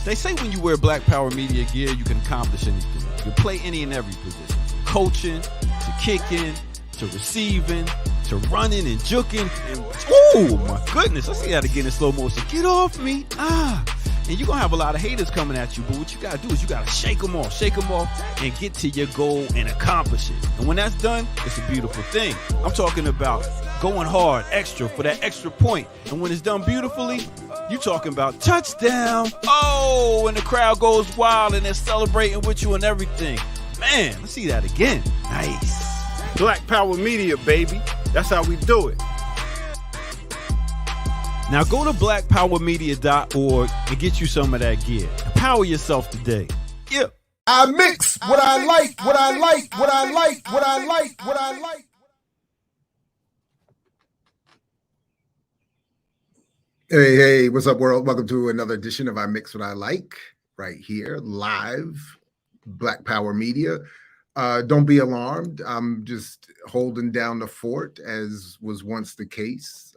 They say when you wear Black Power Media gear, you can accomplish anything. You play any and every position. From coaching, to kicking, to receiving, to running and juking. And, oh my goodness, I see that again in slow motion. Get off me. And you're going to have a lot of haters coming at you, but what you got to do is you got to shake them off, and get to your goal and accomplish it. And when that's done, it's a beautiful thing. I'm talking about going hard, extra, for that extra point. And when it's done beautifully, you talking about touchdown. Oh, and the crowd goes wild and they're celebrating with you and everything. Man, let's see that again. Nice. Black Power Media, baby. That's how we do it. Now go to blackpowermedia.org and get you some of that gear. Empower yourself today. Yeah. I mix what I like, what I like, what I like, what I like, what I like. Hey, what's up, world? Welcome to another edition of I Mix What I Like, right here, live, Black Power Media. Don't be alarmed. I'm just holding down the fort, as was once the case,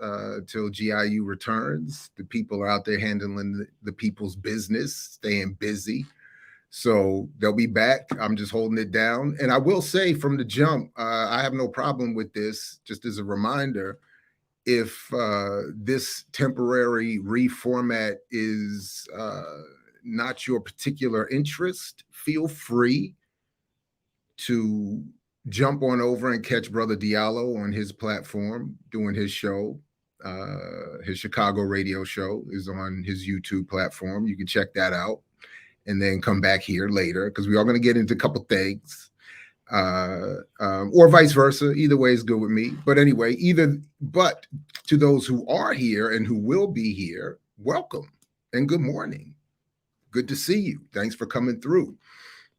till GIU returns. The people are out there handling the people's business, staying busy. So they'll be back. I'm just holding it down. And I will say from the jump, I have no problem with this. Just as a reminder, if this temporary reformat is not your particular interest, feel free to jump on over and catch Brother Diallo on his platform doing his show. His Chicago radio show is on his YouTube platform. You can check that out and then come back here later, because we are going to get into a couple things, or vice versa. Either way is good with me. But anyway, but to those who are here and who will be here, welcome and good morning. Good to see you. Thanks for coming through.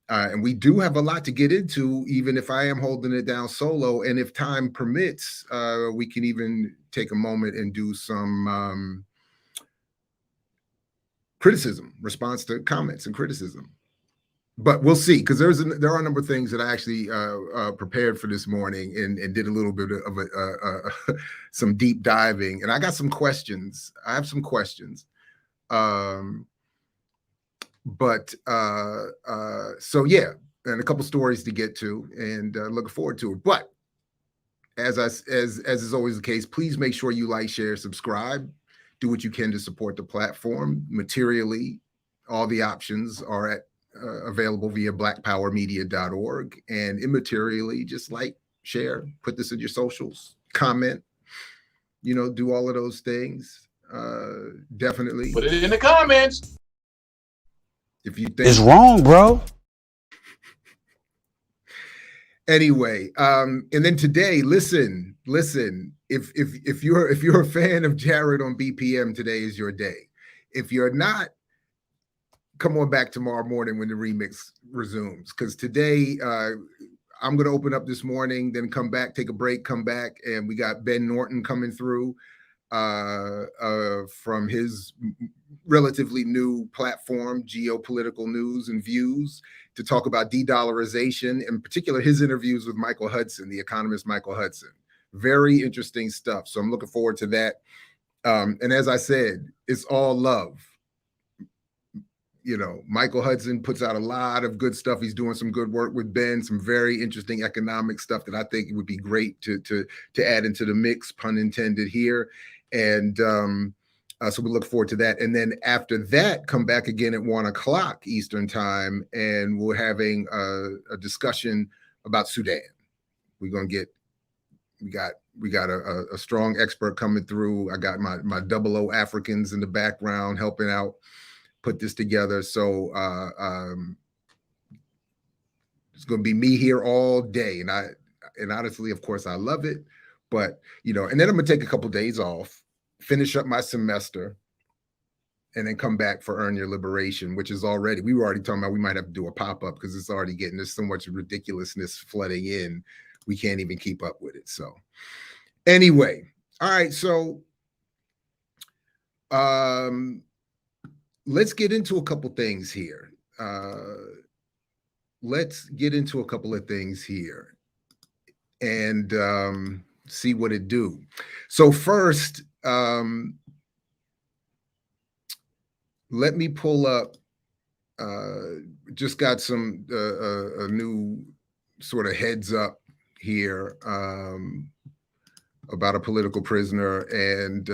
And we do have a lot to get into, even if I am holding it down solo. And if time permits, we can even take a moment and do some criticism, response to comments and criticism. But we'll see, because there are a number of things that I actually prepared for this morning and did a little bit of some deep diving. And I got some questions. I have some questions. So yeah, and a couple stories to get to, and looking forward to it. But as is always the case, please make sure you like, share, subscribe, do what you can to support the platform materially. All the options are available via blackpowermedia.org, and immaterially, just like, share, put this in your socials, comment, do all of those things. Definitely put it in the comments. If you think it's wrong, bro. Anyway, and then today, listen, if you're a fan of Jared on BPM, today is your day. If you're not, come on back tomorrow morning when the remix resumes, because today I'm going to open up this morning, then come back, take a break, come back, and we got Ben Norton coming through from his relatively new platform, Geopolitical News and Views, to talk about de-dollarization, in particular his interviews with Michael Hudson, the economist Michael Hudson. Very interesting stuff. So I'm looking forward to that. And as I said, it's all love. Michael Hudson puts out a lot of good stuff. He's doing some good work with Ben, some very interesting economic stuff that I think would be great to add into the mix, pun intended here. And so we look forward to that. And then after that, come back again at 1 o'clock Eastern time, and we're having a discussion about Sudan. We got a strong expert coming through. I got my 00 Africans in the background helping out put this together. So it's going to be me here all day. And honestly, of course, I love it. But, and then I'm going to take a couple of days off, finish up my semester, and then come back for Earn Your Liberation, which is we were already talking about we might have to do a pop-up because it's already there's so much ridiculousness flooding in. We can't even keep up with it. So anyway, all right. So let's get into a couple things here. And see what it do. So first, let me pull up just got some a new sort of heads up here about a political prisoner, and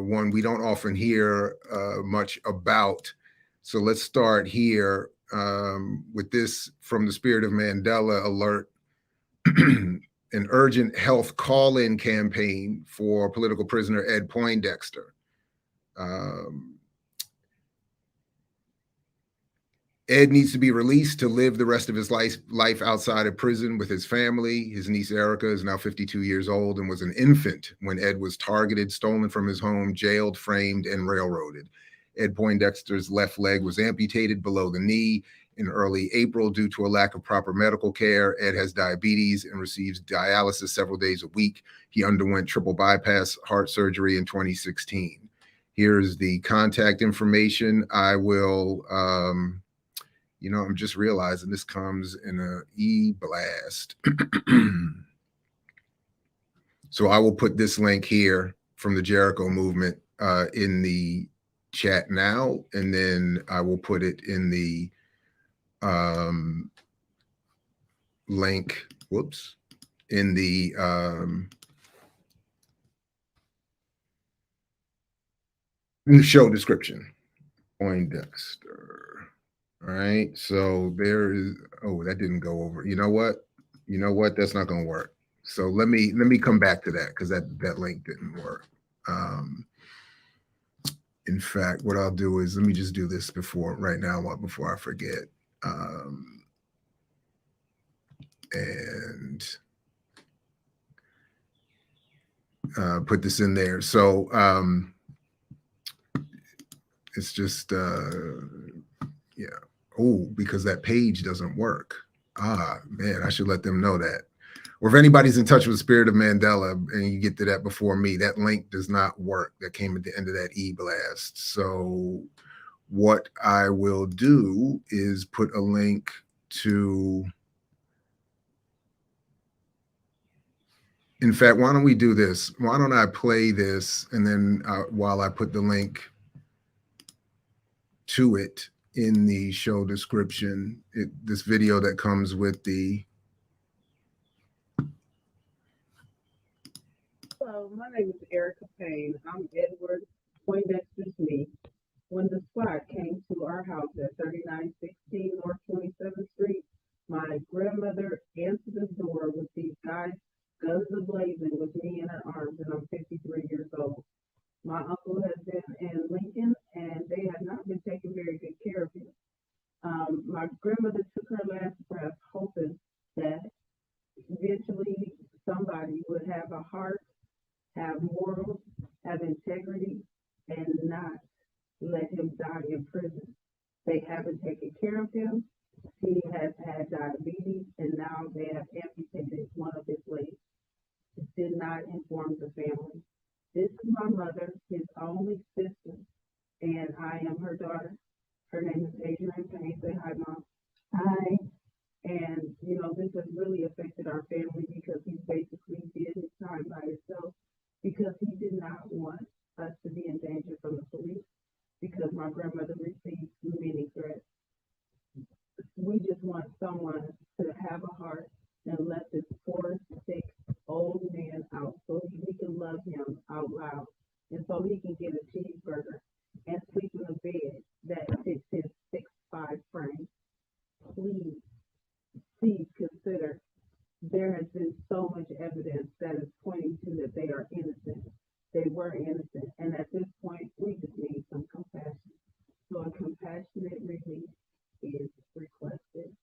one we don't often hear much about. So let's start here with this from the Spirit of Mandela alert. An urgent health call-in campaign for political prisoner Ed Poindexter. Ed needs to be released to live the rest of his life outside of prison with his family. His niece Erica is now 52 years old and was an infant when Ed was targeted, stolen from his home, jailed, framed, and railroaded. Ed Poindexter's left leg was amputated below the knee in early April due to a lack of proper medical care. Ed has diabetes and receives dialysis several days a week. He underwent triple bypass heart surgery in 2016. Here's the contact information. I will... you know, I'm just realizing this comes in an e-blast. So I will put this link here from the Jericho movement in the chat now, and then I will put it in the link, in the show description. Poindexter. All right, so there is, oh, that didn't go over. You know what? That's not going to work. So let me come back to that because that link didn't work. In fact, what I'll do is let me just do this before I forget. And put this in there. So it's just yeah. Oh, because that page doesn't work. Ah, man, I should let them know that. Or if anybody's in touch with the Spirit of Mandela and you get to that before me, that link does not work. That came at the end of that e-blast. So what I will do is put a link to, in fact, why don't we do this? Why don't I play this, and then while I put the link to it in the show description, this video that comes with the... Hello, my name is Erica Payne. I'm Edward Poindexter's niece. When the squad came to our house at 3916 North 27th Street, my grandmother answered the door with these guys, guns a-blazing, with me in her arms, and I'm 53 years old. My uncle has been in Lincoln, and they have not been taking very good care of him. My grandmother took her last breath, hoping that eventually somebody would have a heart, have morals, have integrity, and not let him die in prison. They haven't taken care of him. He has had diabetes, and now they have amputated one of his legs. It did not inform the family. This is my mother, his only sister, and I am her daughter. Her name is Adrienne Payne. Say hi, Mom. Hi. And, you know, this has really affected our family because he basically did his time by himself because he did not want us to be in danger from the police because my grandmother received many threats. We just want someone to have a heart and let this poor, sick, old man out so we can love him out loud and so he can get a cheeseburger and sleep in a bed that fits his 6'5" frame. Please consider. There has been so much evidence that is pointing to that they are innocent. They were innocent, and at this point, we just need some compassion. So a compassionate release is requested.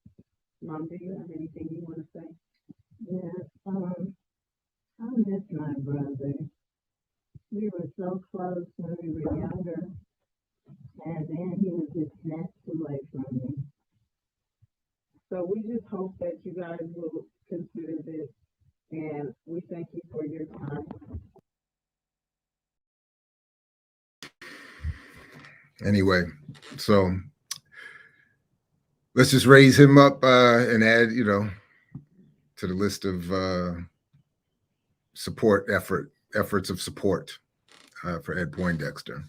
Mom, do you have anything you want to say? Yes, I miss my brother. We were so close when we were younger, and then he was just snatched away from me. So we just hope that you guys will consider this, and we thank you for your time. Anyway, so let's just raise him up and add, you know, to the list of efforts of support for Ed Poindexter.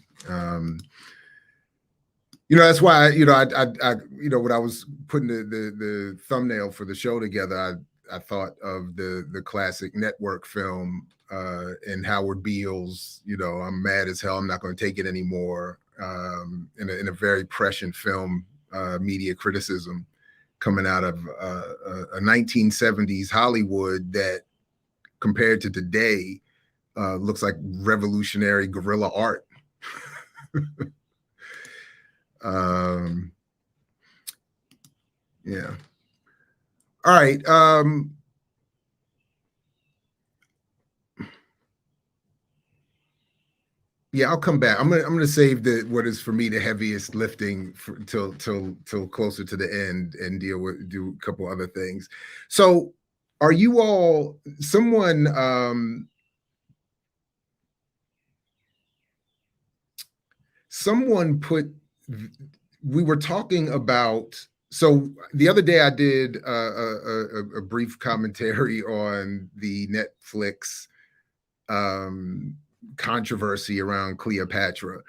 That's why, when I was putting the thumbnail for the show together, I thought of the classic network film and Howard Beale's, I'm mad as hell, I'm not going to take it anymore, in a very prescient film, media criticism coming out of a 1970s Hollywood that, compared to today, looks like revolutionary guerrilla art. Yeah. All right. Yeah, I'll come back. I'm gonna save what is for me the heaviest lifting till closer to the end and do a couple other things. So, are you all someone? Someone put. We were talking about. So the other day I did a brief commentary on the Netflix controversy around Cleopatra.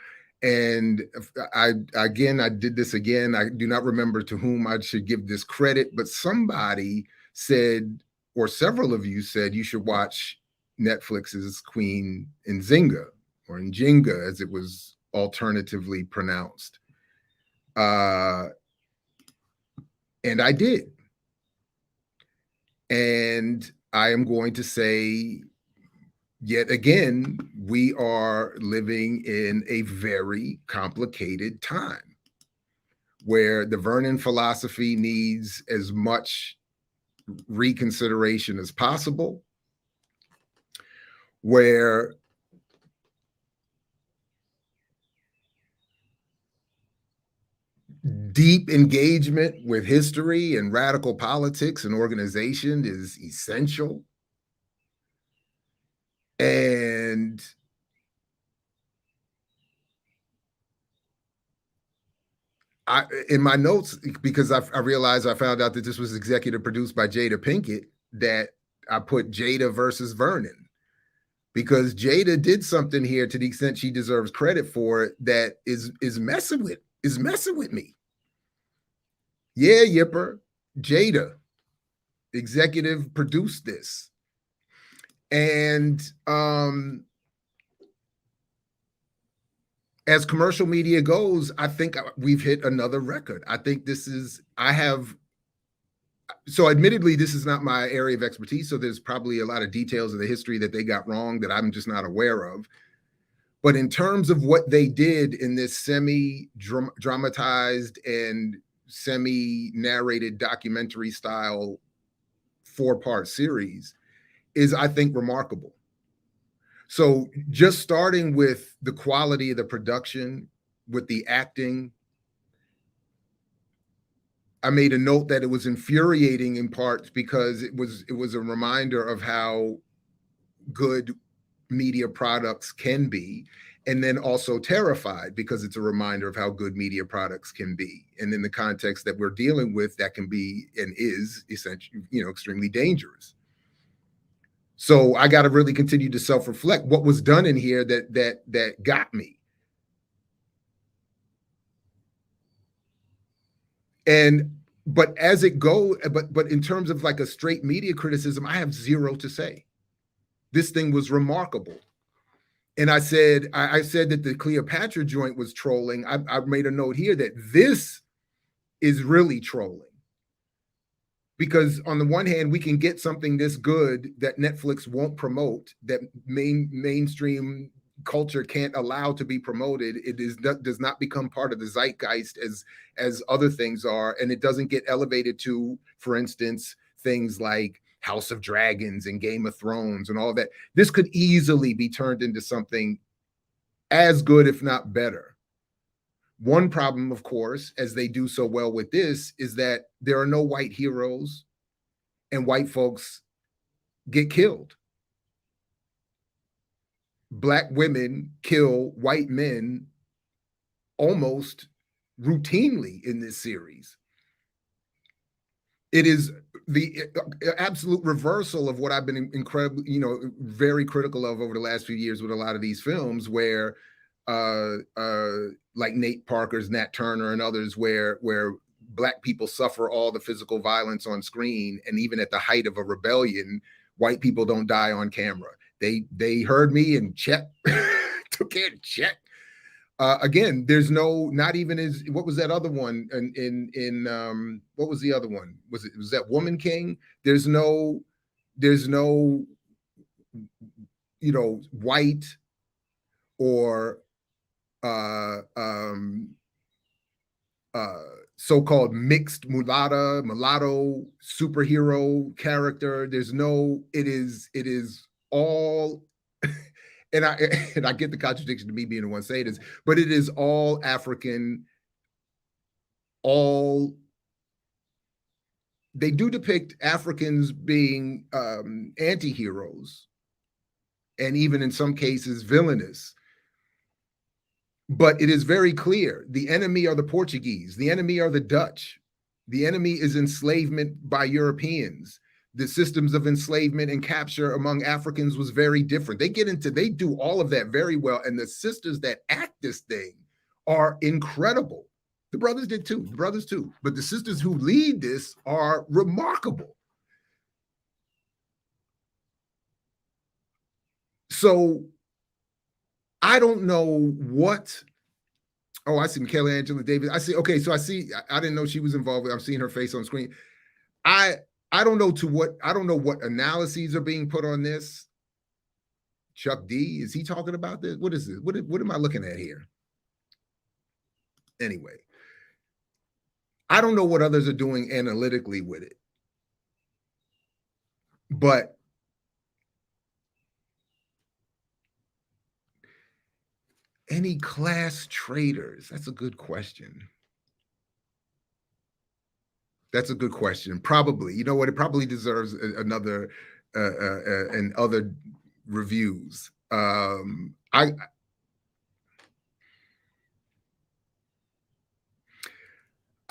And I did this again. I do not remember to whom I should give this credit, but somebody said, or several of you said, you should watch Netflix's Queen Nzinga, or Njinga as it was alternatively pronounced. And I did. And I am going to say, yet again, we are living in a very complicated time where the Vernon philosophy needs as much reconsideration as possible, where deep engagement with history and radical politics and organization is essential. And in my notes, because I realized I found out that this was executive produced by Jada Pinkett, that I put Jada versus Vernon, because Jada did something here to the extent she deserves credit for it that is messing with me. Yeah, Yipper, Jada executive produced this. And as commercial media goes, I think we've hit another record. I think so admittedly, this is not my area of expertise, so there's probably a lot of details of the history that they got wrong that I'm just not aware of. But in terms of what they did in this semi-dramatized and semi-narrated documentary style 4-part series is, I think, remarkable. So just starting with the quality of the production, with the acting, I made a note that it was infuriating in parts because it was a reminder of how good media products can be, and then also terrified because it's a reminder of how good media products can be. And in the context that we're dealing with, that can be and is essentially, extremely dangerous. So I got to really continue to self-reflect what was done in here that got me. But as it goes, but in terms of like a straight media criticism, I have zero to say. This thing was remarkable. And I said that the Cleopatra joint was trolling. I made a note here that this is really trolling. Because on the one hand, we can get something this good that Netflix won't promote, that mainstream culture can't allow to be promoted. It does not become part of the zeitgeist as other things are, and it doesn't get elevated to, for instance, things like House of Dragons and Game of Thrones and all that. This could easily be turned into something as good, if not better. One problem, of course, as they do so well with this, is that there are no white heroes and white folks get killed. Black women kill white men almost routinely in this series. It is the absolute reversal of what I've been incredibly, very critical of over the last few years with a lot of these films, where like Nate Parker's, Nat Turner, and others, where Black people suffer all the physical violence on screen, and even at the height of a rebellion, white people don't die on camera. They heard me and checked, took care to check. Again, there's no, not even as, what was that other one? In what was the other one? Was that Woman King? There's no, you know, white or so-called mixed mulatto superhero character. There's no, it is all, and I get the contradiction to me being the one saying this, but it is all African, all, they do depict Africans being anti-heroes, and even in some cases villainous. But it is very clear, the enemy are the Portuguese, the enemy are the Dutch, the enemy is enslavement by Europeans. The systems of enslavement and capture among Africans was very different. They do all of that very well. And the sisters that act this thing are incredible. The brothers did too, but the sisters who lead this are remarkable. So I don't know what, oh, I see Michaela Angela Davis. I see, okay, so I didn't know she was involved. I'm seeing her face on screen. I don't know what analyses are being put on this. Chuck D, is he talking about this? What is this? What am I looking at here? Anyway, I don't know what others are doing analytically with it. But any class traders? That's a good question. That's a good question. Probably, you know what? It probably deserves another and other reviews. I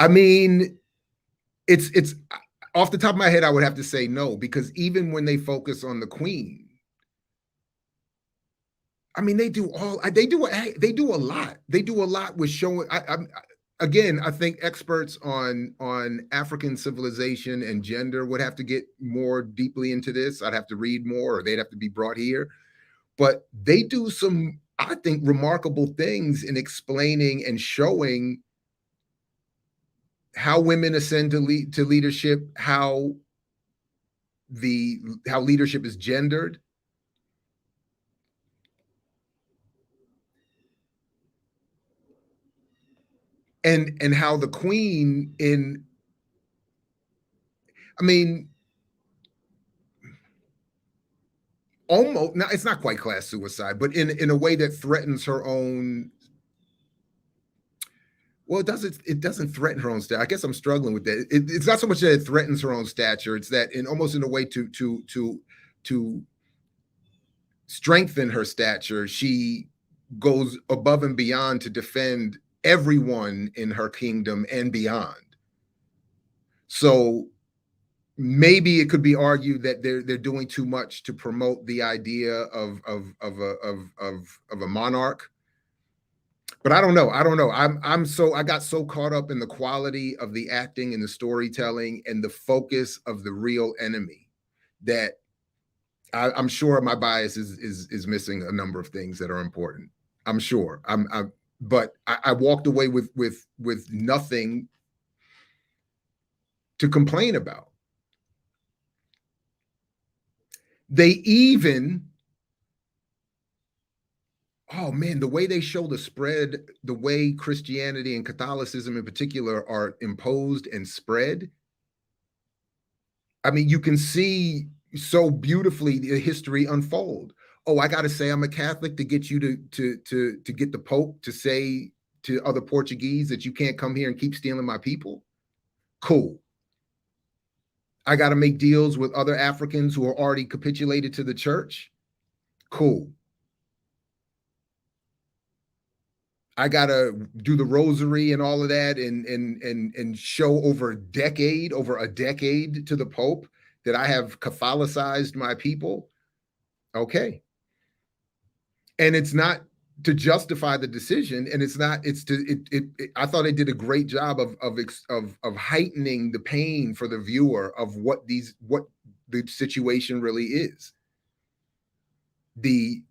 mean, it's off the top of my head, I would have to say no, because even when they focus on the Queen, I mean, they do a lot. They do a lot with showing. Again, I think experts on African civilization and gender would have to get more deeply into this. I'd have to read more, or they'd have to be brought here. But they do some, I think, remarkable things in explaining and showing how women ascend to leadership, how leadership is gendered. And how the Queen almost, now it's not quite class suicide, but in a way that threatens her own, well, it doesn't threaten her own stature. I guess I'm struggling with that. It's not so much that it threatens her own stature, it's that almost in a way to strengthen her stature, she goes above and beyond to defend everyone in her kingdom and beyond. So maybe it could be argued that they're doing too much to promote the idea of a monarch. But I don't know. I got so caught up in the quality of the acting and the storytelling and the focus of the real enemy that I'm sure my bias is missing a number of things that are important. I'm sure. But I walked away with nothing to complain about. They even, oh man, the way they show the spread, the way Christianity and Catholicism in particular are imposed and spread. I mean, you can see so beautifully the history unfold. Oh, I got to say I'm a Catholic to get you to get the Pope to say to other Portuguese that you can't come here and keep stealing my people. Cool. I got to make deals with other Africans who are already capitulated to the church. Cool. I got to do the rosary and all of that and show over a decade to the Pope that I have Catholicized my people. Okay. And it's not to justify the decision, and it's not. It's to I thought it did a great job of heightening the pain for the viewer of what the situation really is. The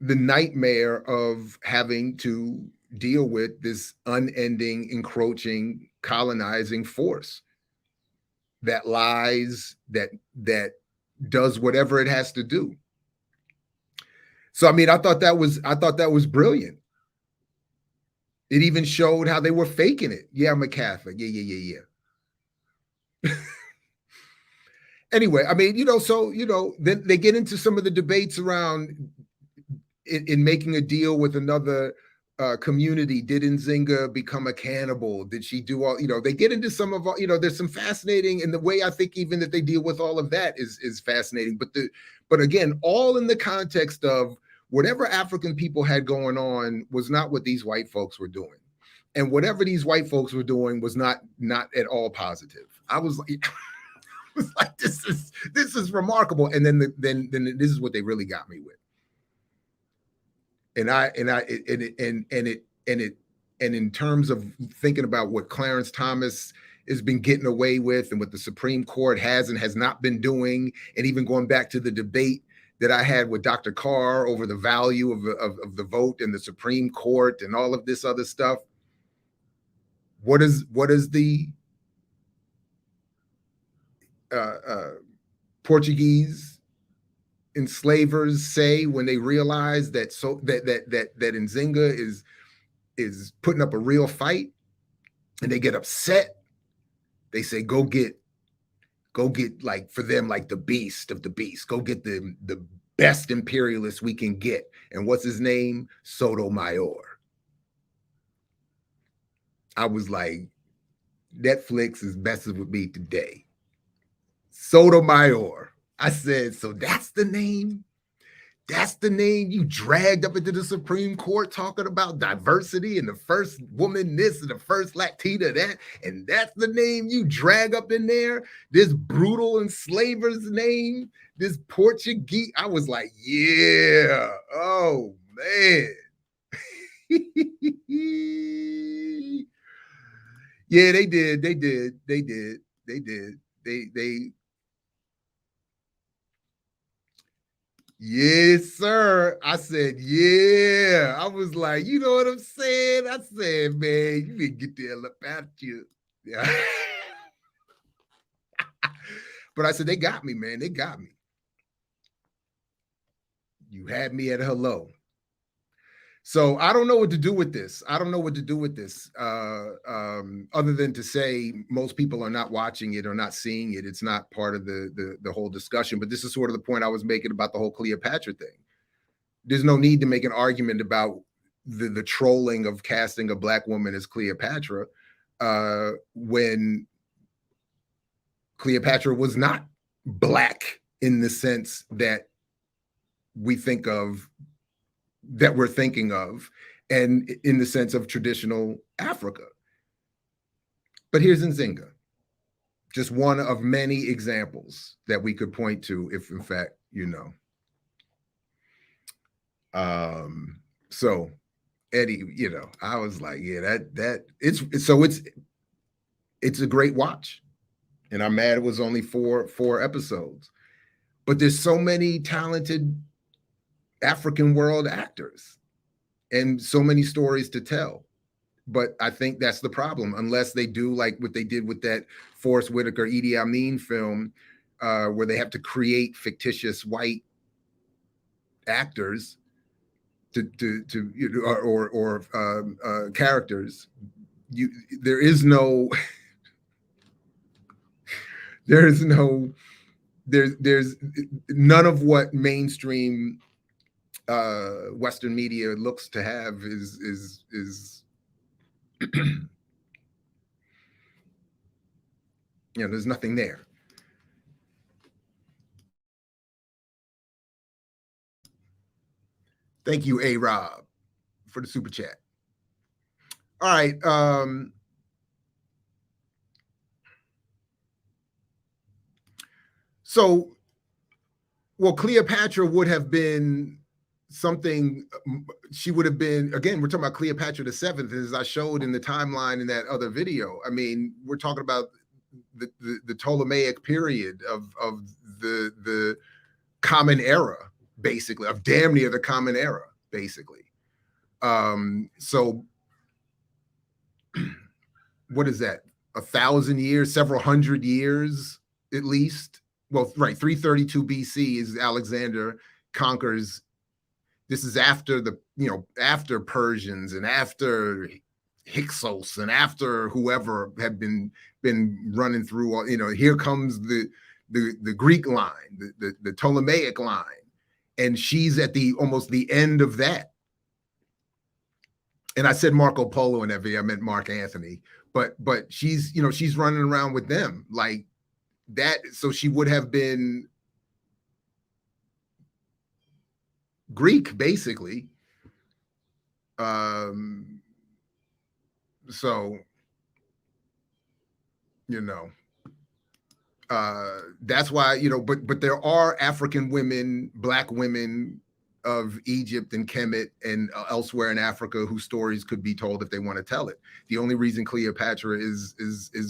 nightmare of having to deal with this unending, encroaching, colonizing force that lies, that does whatever it has to do. So I mean, I thought that was brilliant. It even showed how they were faking it. Yeah, I'm a Catholic. Yeah. Anyway, I mean, so then they get into some of the debates around in making a deal with another community. Did Nzinga become a cannibal? Did she do all? They get into some of there's some fascinating, and the way I think even that they deal with all of that is fascinating. But again, all in the context of whatever African people had going on was not what these white folks were doing, and whatever these white folks were doing was not at all positive. I was like, this is remarkable. And then this is what they really got me with. And in terms of thinking about what Clarence Thomas has been getting away with, and what the Supreme Court has and has not been doing, and even going back to the debate that I had with Dr. Carr over the value of the vote in the Supreme Court and all of this other stuff. What is the Portuguese enslavers say when they realize that Nzinga is putting up a real fight, and they get upset? They say, go get like, for them, like the beast of the beast. Go get the best imperialist we can get. And what's his name? Sotomayor. I was like, Netflix is messing with me today. Sotomayor. I said, so that's the name? That's the name you dragged up into the Supreme Court, talking about diversity and the first woman this and the first Latina that, and that's the name you drag up in there? This brutal enslaver's name? This Portuguese? I was like, yeah. Oh, man. Yeah, they did. Yes, sir. I said, yeah. I was like, you know what I'm saying? I said, man, you didn't get the hell up out you. Yeah. But I said, they got me, man. They got me. You had me at hello. So I don't know what to do with this. Other than to say most people are not watching it or not seeing it. It's not part of the whole discussion. But this is sort of the point I was making about the whole Cleopatra thing. There's no need to make an argument about the trolling of casting a Black woman as Cleopatra when Cleopatra was not Black in the sense that we're thinking of, and in the sense of traditional Africa. But here's Nzinga, just one of many examples that we could point to if, in fact, so Eddie, I was like, yeah, it's a great watch, and I'm mad it was only four episodes, but there's so many talented African world actors and so many stories to tell. But I think that's the problem, unless they do like what they did with that Forrest Whitaker Idi Amin film, where they have to create fictitious white actors or characters. There's none of what mainstream Western media looks to have is there's nothing there. Thank you, A-Rob, for the super chat. All right. So, well, Cleopatra would have been something, she would have been, again, we're talking about Cleopatra the Seventh, as I showed in the timeline in that other video. I mean, we're talking about the Ptolemaic period of the Common Era, basically, of damn near the Common Era, basically. So what is that? 1,000 years, several hundred years, at least. Well, right, 332 BC is Alexander conquers. This is after the, after Persians and after Hyksos and after whoever had been running through, here comes the Greek line, the Ptolemaic line. And she's at almost the end of that. And I said Marco Polo in that video, I meant Mark Anthony, but she's, she's running around with them like that. So she would have been Greek, basically. So, that's why, but there are African women, Black women of Egypt and Kemet and elsewhere in Africa whose stories could be told if they want to tell it. The only reason Cleopatra is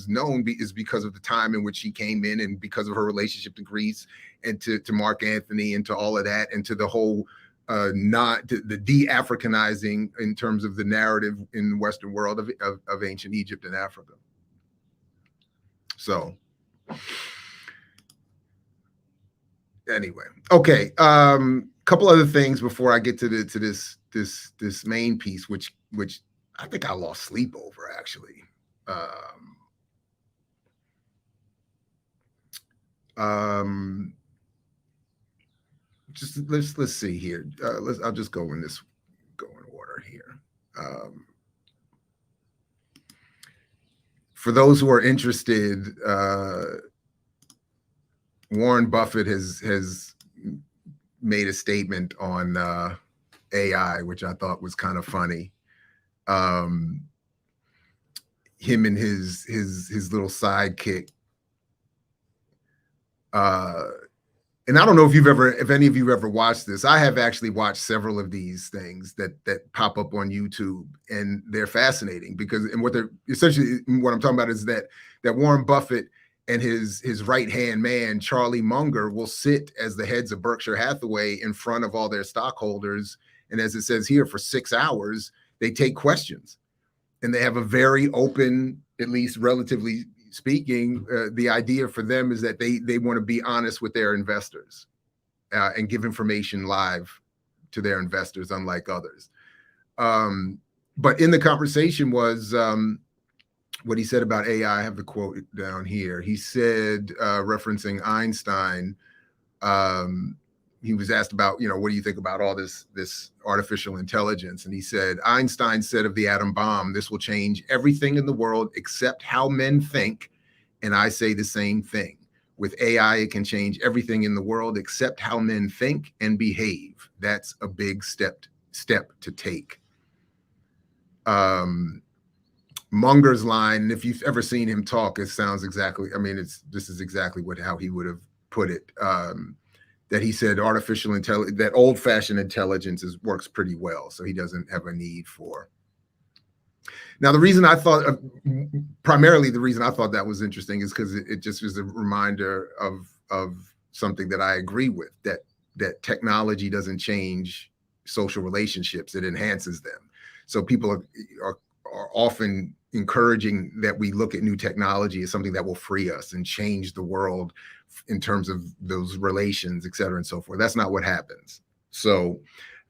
known is because of the time in which she came in, and because of her relationship to Greece and to Mark Antony and to all of that, and to the whole the de-Africanizing in terms of the narrative in the Western world of ancient Egypt and Africa. So anyway, okay. Couple other things before I get to this main piece, which I think I lost sleep over, actually. Just let's see here. I'll just go in order here. For those who are interested, Warren Buffett has made a statement on AI, which I thought was kind of funny. Him and his little sidekick. And I don't know if any of you ever watched this. I have actually watched several of these things that pop up on YouTube, and they're fascinating because, and what I'm talking about is that Warren Buffett and his right-hand man, Charlie Munger, will sit as the heads of Berkshire Hathaway in front of all their stockholders. And as it says here, for 6 hours, they take questions. And they have a very open, at least relatively speaking, the idea for them is that they want to be honest with their investors and give information live to their investors, unlike others. But in the conversation was what he said about AI. I have the quote down here. He said, referencing Einstein, he was asked about, what do you think about all this artificial intelligence? And he said, Einstein said of the atom bomb, this will change everything in the world except how men think. And I say the same thing. With AI, it can change everything in the world except how men think and behave. That's a big step to take. Munger's line, and if you've ever seen him talk, it sounds exactly, this is exactly how he would have put it. That he said artificial intelligence, that old-fashioned intelligence works pretty well, so he doesn't have a need for. Now, the reason I thought, primarily the reason I thought that was interesting is because it just was a reminder of something that I agree with, that technology doesn't change social relationships, it enhances them. So people are often encouraging that we look at new technology as something that will free us and change the world in terms of those relations, et cetera, and so forth. That's not what happens. So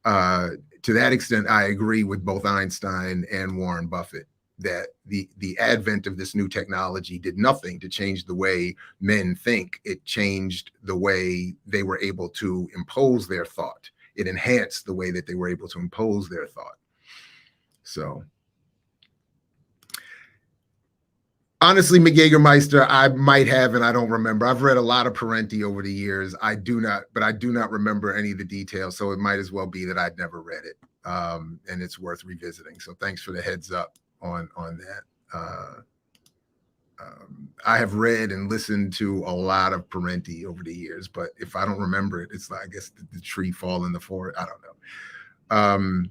to that extent, I agree with both Einstein and Warren Buffett that the advent of this new technology did nothing to change the way men think. It changed the way they were able to impose their thought. It enhanced the way that they were able to impose their thought. So honestly, McGegermeister, I might have, and I don't remember. I've read a lot of Parenti over the years. I do not remember any of the details. So it might as well be that I'd never read it. And it's worth revisiting. So thanks for the heads up on that. I have read and listened to a lot of Parenti over the years, but if I don't remember it, it's like, I guess the tree fall in the forest. I don't know.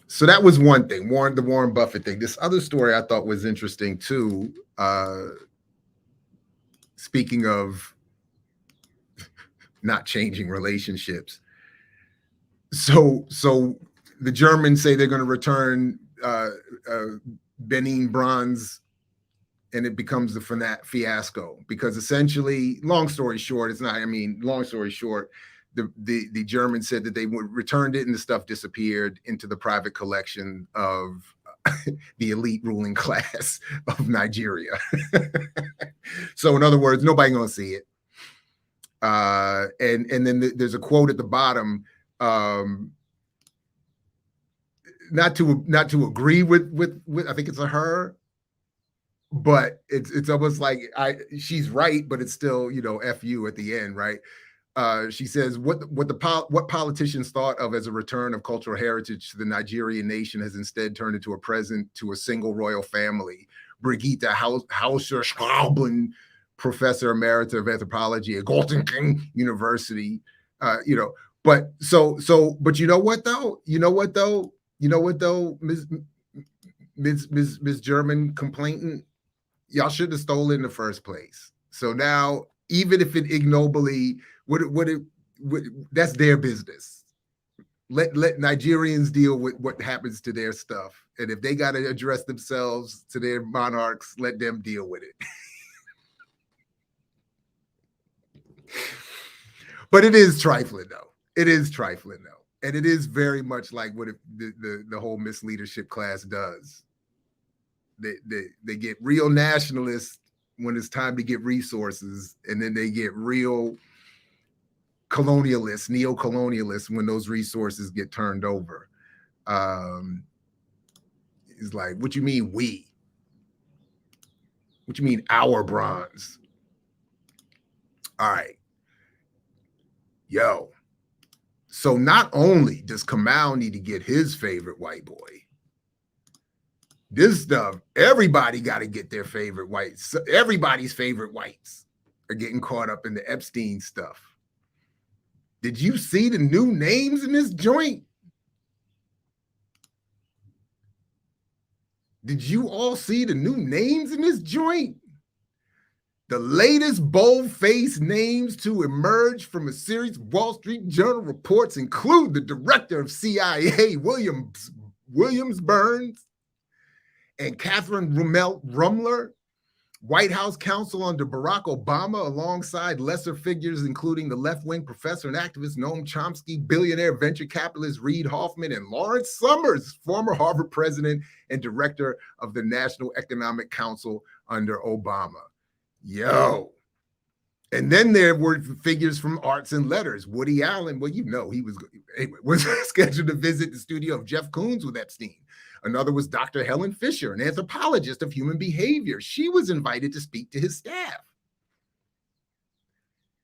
So that was one thing, the Warren Buffett thing. This other story I thought was interesting too. Speaking of not changing relationships. So the Germans say they're going to return Benin bronze, and it becomes a fiasco because essentially, long story short, the Germans said that they returned it and the stuff disappeared into the private collection of the elite ruling class of Nigeria. So in other words, nobody gonna see it. And then there's a quote at the bottom, not to agree with I think it's a her, but it's almost like she's right, but it's still, F you at the end, right? She says what politicians thought of as a return of cultural heritage to the Nigerian nation has instead turned into a present to a single royal family. Brigitte Hauser-Schrauben, professor emerita of anthropology at Göttingen University, but you know what though, Ms. German complainant, y'all should have stolen in the first place. So now, even if it ignobly, that's their business. Let Nigerians deal with what happens to their stuff. And if they got to address themselves to their monarchs, let them deal with it. But it is trifling though. And it is very much like what the whole misleadership class does. They get real nationalists when it's time to get resources, and then they get real colonialists, neo-colonialists when those resources get turned over. It's like, what you mean we? What you mean our bronze? All right. Yo. So not only does Kamau need to get his favorite white boy, this stuff, everybody got to get their favorite whites. Everybody's favorite whites are getting caught up in the Epstein stuff. Did you see the new names in this joint? Did you all see the new names in this joint? The latest bold-faced names to emerge from a series of Wall Street Journal reports include the director of CIA, Williams Burns, and Catherine Rumler, White House counsel under Barack Obama, alongside lesser figures, including the left-wing professor and activist Noam Chomsky, billionaire venture capitalist Reid Hoffman, and Lawrence Summers, former Harvard president and director of the National Economic Council under Obama. Yo. And then there were figures from arts and letters. Woody Allen, well, he was scheduled to visit the studio of Jeff Koons with Epstein. Another was Dr. Helen Fisher, an anthropologist of human behavior. She was invited to speak to his staff.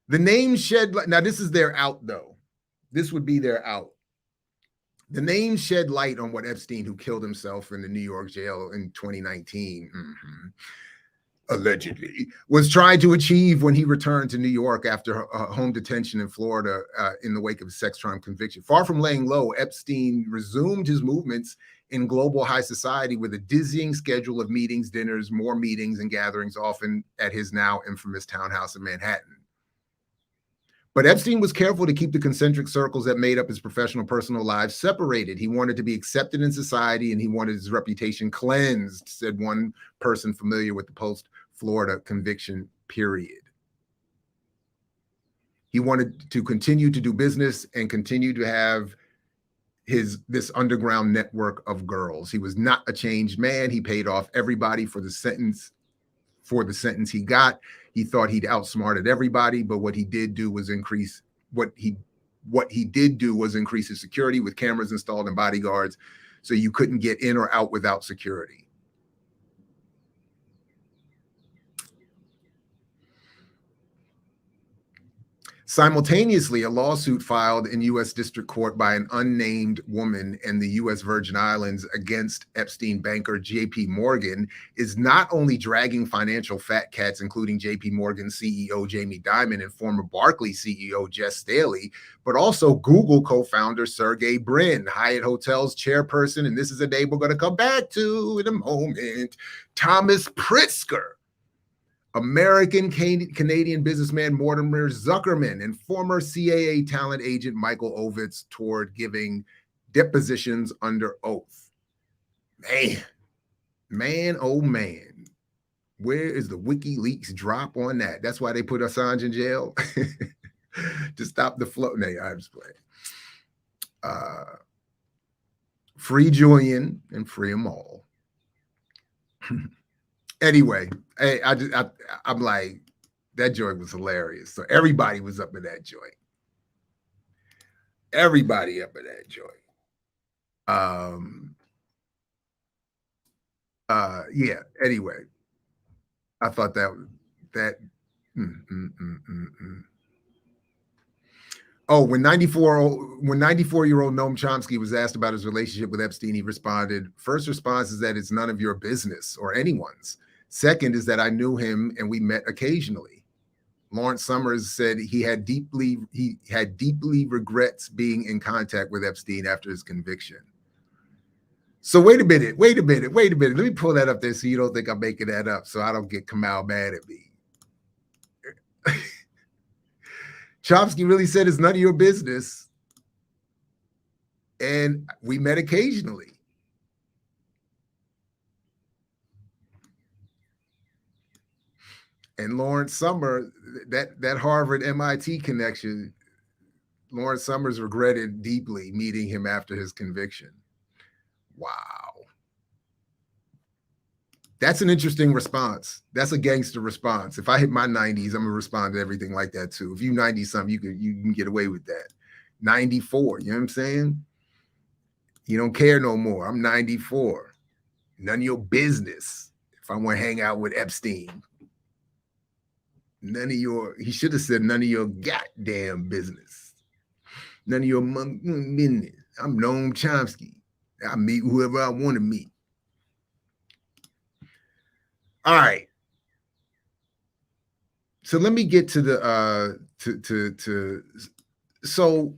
The name now this is their out though. This would be their out. The name shed light on what Epstein, who killed himself in the New York jail in 2019, allegedly, was trying to achieve when he returned to New York after home detention in Florida in the wake of a sex crime conviction. Far from laying low, Epstein resumed his movements in global high society with a dizzying schedule of meetings, dinners, more meetings and gatherings, often at his now infamous townhouse in Manhattan. But Epstein was careful to keep the concentric circles that made up his professional personal lives separated. He wanted to be accepted in society, and he wanted his reputation cleansed, said one person familiar with the post-Florida conviction period. He wanted to continue to do business and continue to have this underground network of girls. He was not a changed man. He paid off everybody for the sentence he got. He thought he'd outsmarted everybody, but what he did do was increase his security with cameras installed and bodyguards, so you couldn't get in or out without security. Simultaneously, a lawsuit filed in U.S. District Court by an unnamed woman in the U.S. Virgin Islands against Epstein banker J.P. Morgan is not only dragging financial fat cats, including J.P. Morgan CEO Jamie Dimon and former Barclays CEO Jess Staley, but also Google co-founder Sergey Brin, Hyatt Hotels chairperson, and this is a name we're going to come back to in a moment, Thomas Pritzker, American Canadian businessman Mortimer Zuckerman, and former CAA talent agent Michael Ovitz toward giving depositions under oath. Man, oh man. Where is the WikiLeaks drop on that? That's why they put Assange in jail to stop the flow. No, I'm just playing. Free Julian and free them all. Anyway, I'm like, that joint was hilarious. So everybody was up in that joint. Everybody up in that joint. Yeah, anyway. I thought that. Oh, when 94-year-old Noam Chomsky was asked about his relationship with Epstein, he responded, "First response is that it's none of your business or anyone's. Second is that I knew him and we met occasionally." Lawrence Summers said he had deeply regrets being in contact with Epstein after his conviction. So wait a minute. Let me pull that up there so you don't think I'm making that up, so I don't get Kamal mad at me. Chomsky really said it's none of your business. And we met occasionally. And Lawrence Summers, that Harvard MIT connection, Lawrence Summers regretted deeply meeting him after his conviction. Wow. That's an interesting response. That's a gangster response. If I hit my 90s, I'm gonna respond to everything like that too. If you 90 something, you can get away with that. 94, you know what I'm saying? You don't care no more. I'm 94. None of your business. If I want to hang out with Epstein. He should have said none of your goddamn business. None of your business. I'm Noam Chomsky. I meet whoever I want to meet. All right. So let me get to the so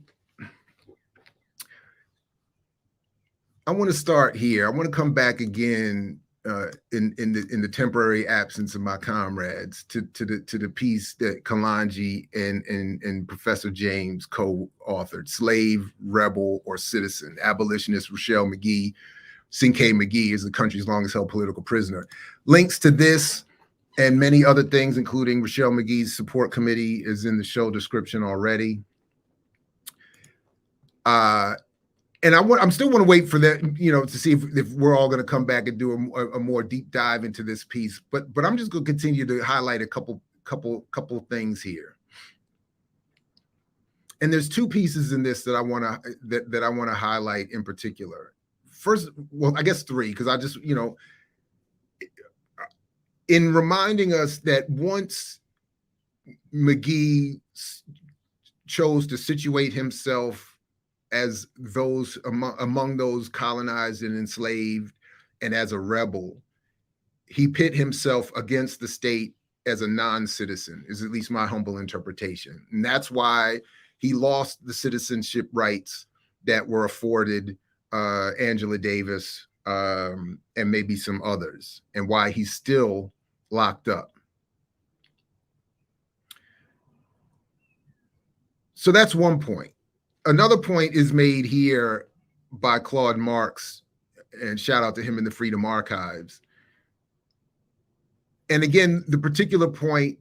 I want to start here. I want to come back again in the temporary absence of my comrades to the piece that Kalanji and Professor James co-authored, Slave, Rebel, or Citizen. Abolitionist Rochelle McGee, Cinque McGee is the country's longest held political prisoner. Links to this and many other things, including Rochelle McGee's support committee, is in the show description already. And I'm still want to wait for that, to see if we're all going to come back and do a more deep dive into this piece. But I'm just going to continue to highlight a couple things here. And there's two pieces in this that I want to highlight in particular. First, well, I guess three, because I just in reminding us that once McGee chose to situate himself as those among those colonized and enslaved and as a rebel, he pit himself against the state as a non-citizen, is at least my humble interpretation. And that's why he lost the citizenship rights that were afforded Angela Davis and maybe some others, and why he's still locked up. So that's one point. Another point is made here by Claude Marx, and shout out to him in the Freedom Archives. And again, the particular point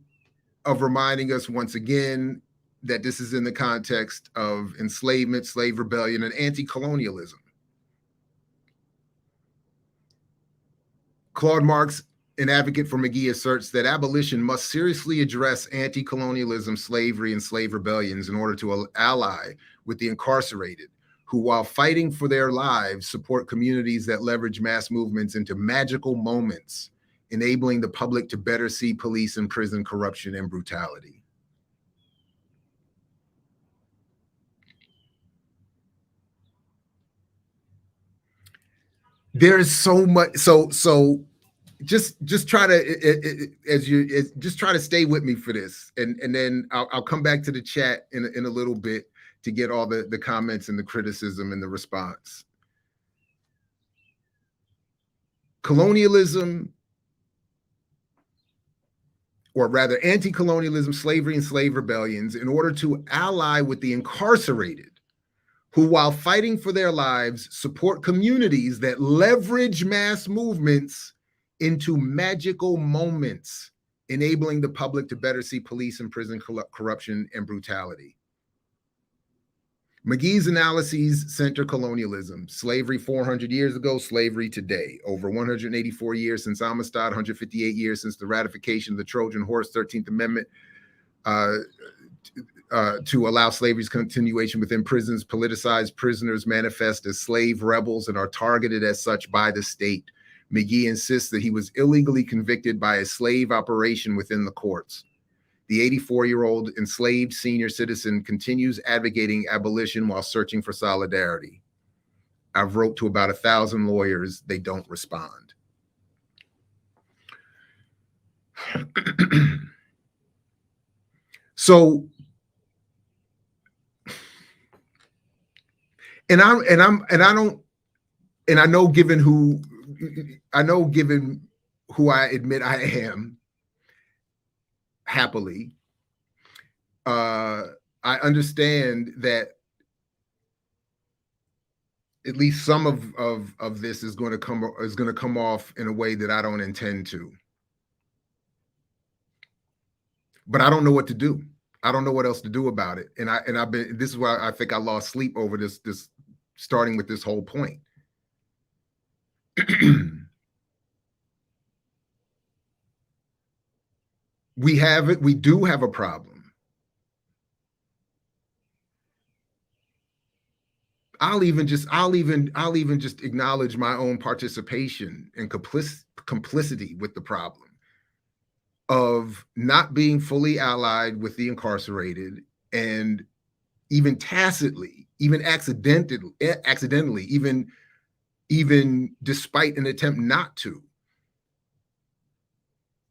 of reminding us once again that this is in the context of enslavement, slave rebellion, and anti-colonialism. Claude Marx, an advocate for McGee, asserts that abolition must seriously address anti-colonialism, slavery, and slave rebellions in order to ally with the incarcerated, who, while fighting for their lives, support communities that leverage mass movements into magical moments, enabling the public to better see police and prison corruption and brutality. there's so much. So just try to just try to stay with me for this, and then I'll come back to the chat in a little bit to get all the comments and the criticism and the response. Colonialism, or rather anti-colonialism, slavery, and slave rebellions, in order to ally with the incarcerated, who, while fighting for their lives, support communities that leverage mass movements into magical moments, enabling the public to better see police and prison corruption and brutality. MAGEE's analyses center colonialism, slavery 400 years ago, slavery today, over 184 years since Amistad, 158 years since the ratification of the Trojan Horse 13th Amendment to allow slavery's continuation within prisons. Politicized prisoners manifest as slave rebels and are targeted as such by the state. MAGEE insists that he was illegally convicted by a slave operation within the courts. The 84-year-old enslaved senior citizen continues advocating abolition while searching for solidarity. I've wrote to about 1,000 lawyers. They don't respond. So, and I know given who I admit I am, happily, I understand that at least some of this is going to come off in a way that I don't intend to. But I don't know what to do. I don't know what else to do about it. And I've been, this is why I think I lost sleep over this starting with this whole point. We do have a problem. I'll even just acknowledge my own participation and complicity with the problem of not being fully allied with the incarcerated, and even tacitly, even accidentally, even despite an attempt not to,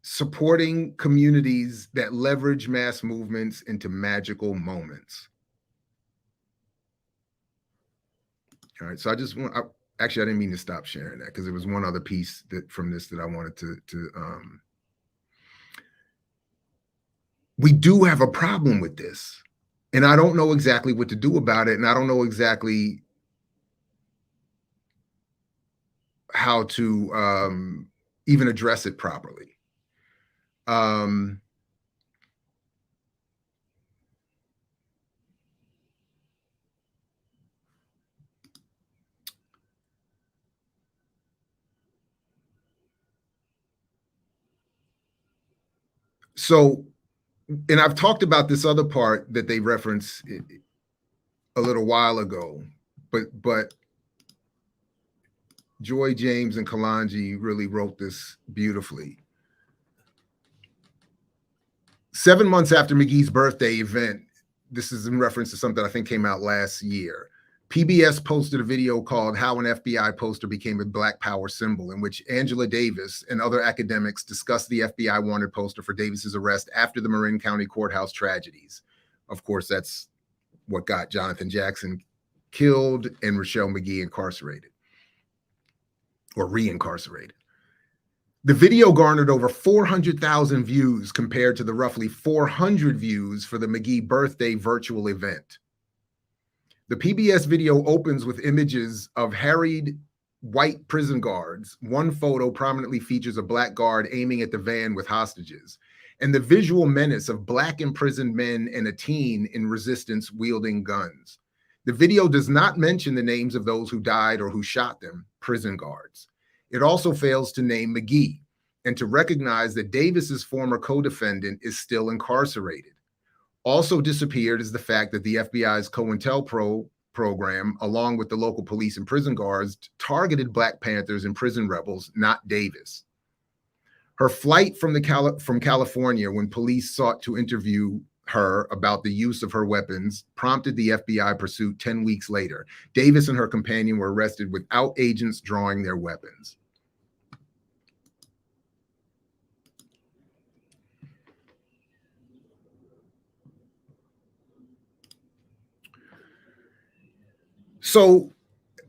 supporting communities that leverage mass movements into magical moments. All right, so actually, I didn't mean to stop sharing that because there was one other piece from this that I wanted to we do have a problem with this, and I don't know exactly what to do about it, and I don't know exactly how to even address it properly. So, and I've talked about this other part that they referenced a little while ago, but Joy James and Kalanji really wrote this beautifully. 7 months after MAGEE's birthday event, this is in reference to something I think came out last year, PBS posted a video called How an FBI Poster Became a Black Power Symbol, in which Angela Davis and other academics discussed the FBI wanted poster for Davis's arrest after the Marin County courthouse tragedies. Of course, that's what got Jonathan Jackson killed and Rochelle MAGEE incarcerated, or reincarcerated. The video garnered over 400,000 views compared to the roughly 400 views for the MAGEE birthday virtual event. The PBS video opens with images of harried white prison guards. One photo prominently features a black guard aiming at the van with hostages, and the visual menace of black imprisoned men and a teen in resistance wielding guns. The video does not mention the names of those who died or who shot them, prison guards. It also fails to name MAGEE and to recognize that Davis's former co-defendant is still incarcerated. Also disappeared is the fact that the FBI's COINTELPRO program, along with the local police and prison guards, targeted Black Panthers and prison rebels, not Davis. Her flight from California, when police sought to interview her about the use of her weapons prompted the FBI pursuit 10 weeks later. Davis and her companion were arrested without agents drawing their weapons. So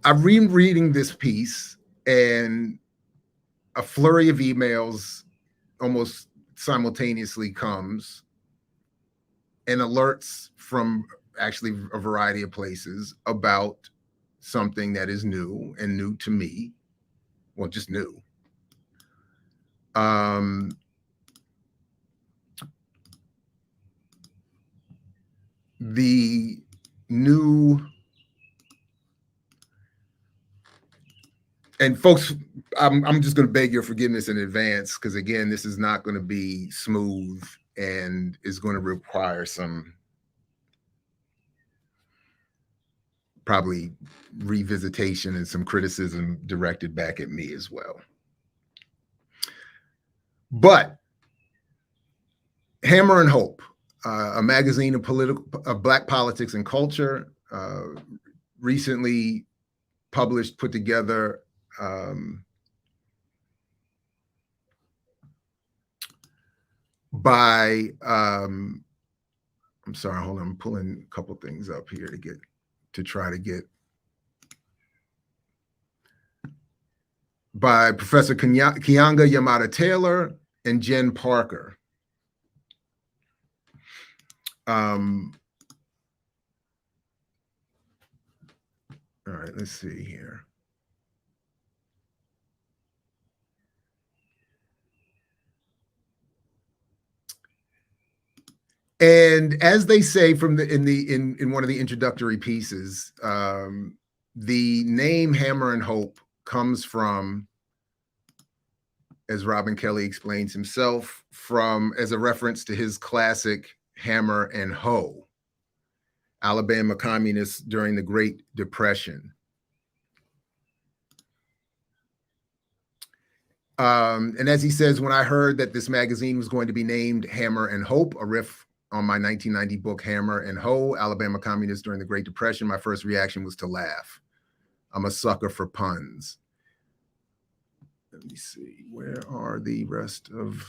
I'm rereading this piece, and a flurry of emails almost simultaneously comes, and alerts from actually a variety of places about something that is new and new to me. Well, just new. The new, and folks, I'm just going to beg your forgiveness in advance, because again, this is not going to be smooth and is going to require some probably revisitation and some criticism directed back at me as well. But Hammer and Hope, a magazine of Black politics and culture, recently published, put together by, I'm sorry, hold on, I'm pulling a couple things up here to try to get, by Professor Njinga Yamada Taylor and Jen Parker. All right, let's see here. And as they say in one of the introductory pieces, the name Hammer and Hope comes from, as Robin Kelley explains himself, as a reference to his classic Hammer and Hoe, Alabama communists during the Great Depression. And as he says, when I heard that this magazine was going to be named Hammer and Hope, a riff on my 1990 book, Hammer and Hoe, Alabama Communists During the Great Depression, my first reaction was to laugh. I'm a sucker for puns. Let me see, where are the rest of,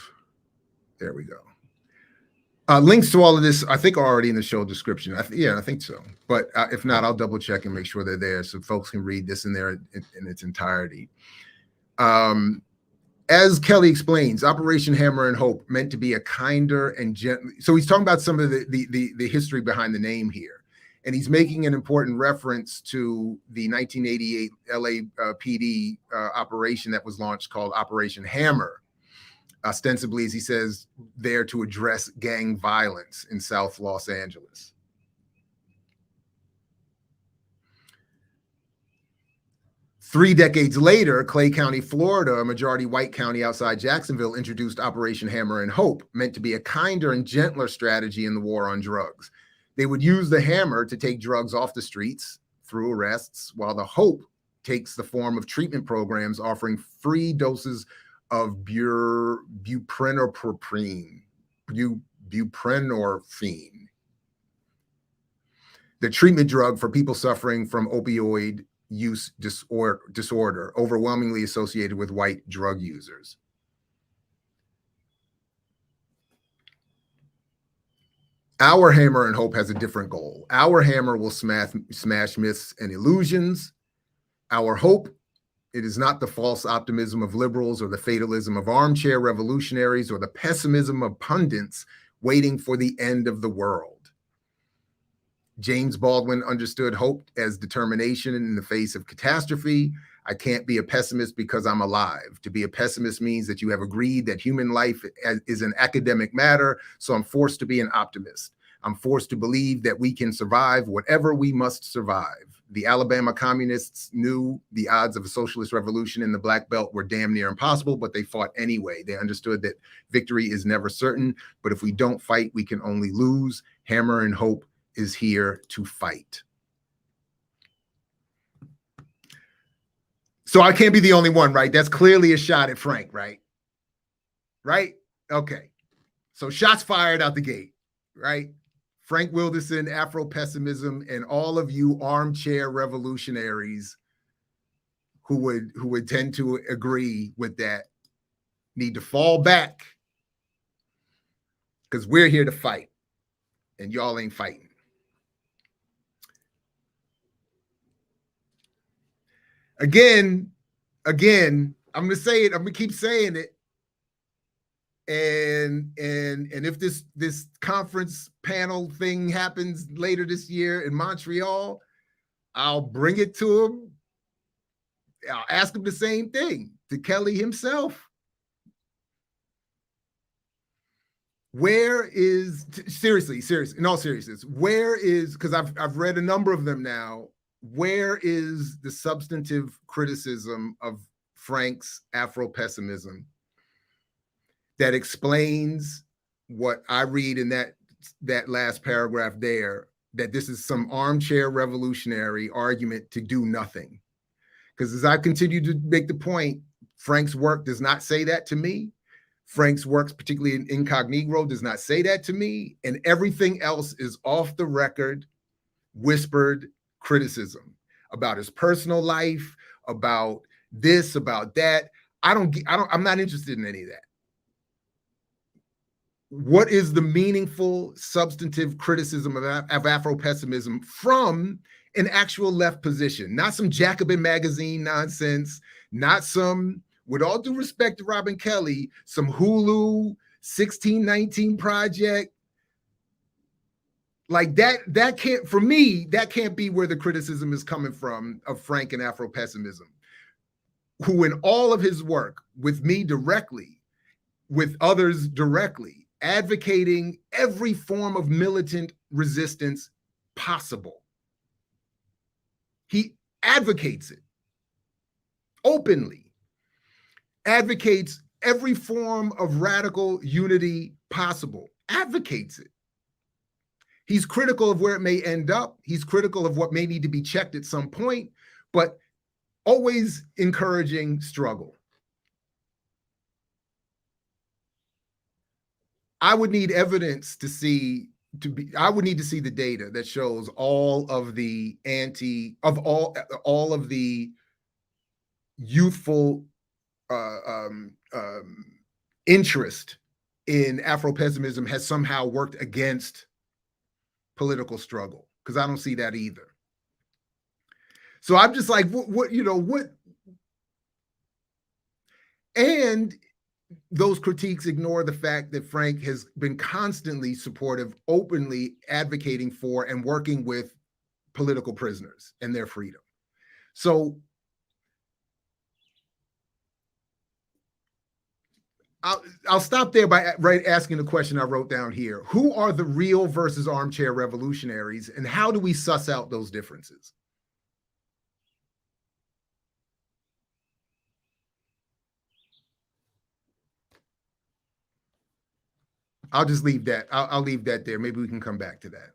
there we go. Links to all of this, I think, are already in the show description. Yeah, I think so. But if not, I'll double check and make sure they're there so folks can read this in its entirety. As Kelley explains, Operation Hammer and Hope meant to be a kinder and gentle. So he's talking about some of the history behind the name here. And he's making an important reference to the 1988 LAPD operation that was launched called Operation Hammer, ostensibly, as he says, there to address gang violence in South Los Angeles. Three decades later, Clay County, Florida, a majority white county outside Jacksonville, introduced Operation Hammer and Hope, meant to be a kinder and gentler strategy in the war on drugs. They would use the hammer to take drugs off the streets through arrests, while the hope takes the form of treatment programs offering free doses of buprenorphine, the treatment drug for people suffering from opioid use disorder, overwhelmingly associated with white drug users. Our Hammer and Hope has a different goal. Our hammer will smash myths and illusions. Our hope, it is not the false optimism of liberals or the fatalism of armchair revolutionaries or the pessimism of pundits waiting for the end of the world. James Baldwin understood hope as determination in the face of catastrophe. I can't be a pessimist because I'm alive. To be a pessimist means that you have agreed that human life is an academic matter, so I'm forced to be an optimist. I'm forced to believe that we can survive whatever we must survive. The Alabama communists knew the odds of a socialist revolution in the Black Belt were damn near impossible, but they fought anyway. They understood that victory is never certain, but if we don't fight, we can only lose. Hammer and Hope is here to fight. So I can't be the only one, right? That's clearly a shot at Frank, right? Right? Okay. So shots fired out the gate, right? Frank Wilderson, Afro-pessimism, and all of you armchair revolutionaries who would tend to agree with that need to fall back, because we're here to fight and y'all ain't fighting. Again, I'm gonna say it, I'm gonna keep saying it. And if this conference panel thing happens later this year in Montreal, I'll bring it to him. I'll ask him the same thing, to Kelly himself. Where is, seriously, in all seriousness, where is, because I've read a number of them now, where is the substantive criticism of Frank's Afro-pessimism that explains what I read in that last paragraph there, that this is some armchair revolutionary argument to do nothing? Because as I continue to make the point, Frank's work does not say that to me. Frank's works, particularly in Incognito, does not say that to me. And everything else is off the record, whispered criticism about his personal life, about this, about that. I'm not interested in any of that. What is the meaningful, substantive criticism of Afro-pessimism from an actual left position? Not some Jacobin magazine nonsense, not some, with all due respect to Robin Kelly, some Hulu 1619 project. Like that can't, for me, that can't be where the criticism is coming from of Frank and Afro-pessimism, who in all of his work, with me directly, with others directly, advocating every form of militant resistance possible. He advocates it openly, advocates every form of radical unity possible, advocates it. He's critical of where it may end up. He's critical of what may need to be checked at some point, but always encouraging struggle. I would need evidence I would need to see the data that shows all of the all of the youthful interest in Afro-pessimism has somehow worked against political struggle, because I don't see that either. So I'm just like, what, and those critiques ignore the fact that Frank has been constantly supportive, openly advocating for and working with political prisoners and their freedom. So I'll stop there by asking the question I wrote down here. Who are the real versus armchair revolutionaries, and how do we suss out those differences? I'll just leave that. I'll leave that there. Maybe we can come back to that.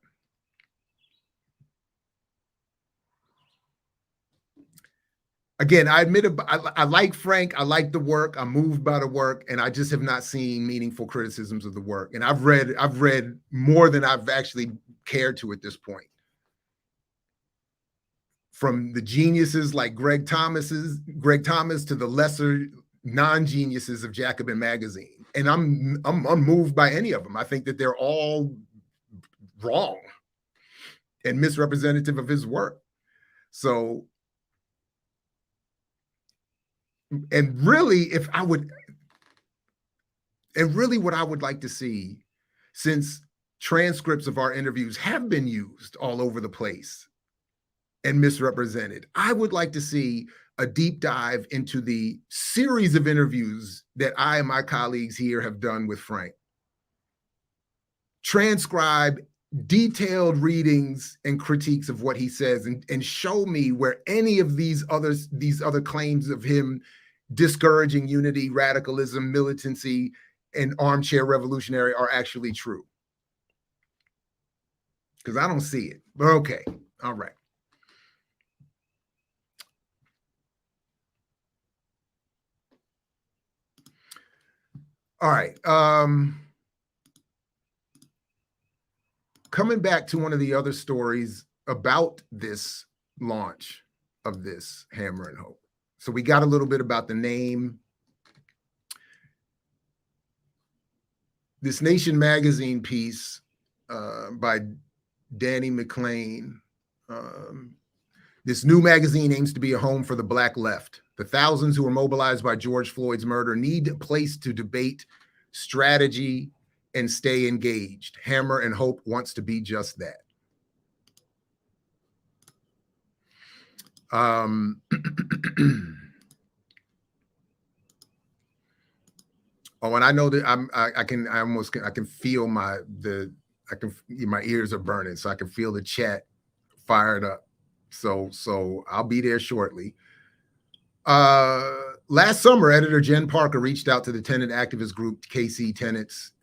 Again, I admit it, I like Frank. I like the work. I'm moved by the work, and I just have not seen meaningful criticisms of the work. And I've read more than I've actually cared to at this point. From the geniuses like Greg Thomas to the lesser non-geniuses of Jacobin magazine. And I'm unmoved by any of them. I think that they're all wrong and misrepresentative of his work. So, and really what I would like to see, since transcripts of our interviews have been used all over the place and misrepresented, I would like to see a deep dive into the series of interviews that I and my colleagues here have done with Frank. Transcribe detailed readings and critiques of what he says, and show me where any of these other claims of him discouraging unity, radicalism, militancy, and armchair revolutionary are actually true. Because I don't see it. But okay, all right. All right. coming back to one of the other stories about this launch of this Hammer and Hope. So we got a little bit about the name. This Nation magazine piece by Danny McLean. This new magazine aims to be a home for the Black left. The thousands who were mobilized by George Floyd's murder need a place to debate strategy and stay engaged. Hammer and Hope wants to be just that. Oh, and I know that I can feel my ears are burning, so I can feel the chat fired up. So I'll be there shortly. Last summer, editor Jen Parker reached out to the tenant activist group KC Tenants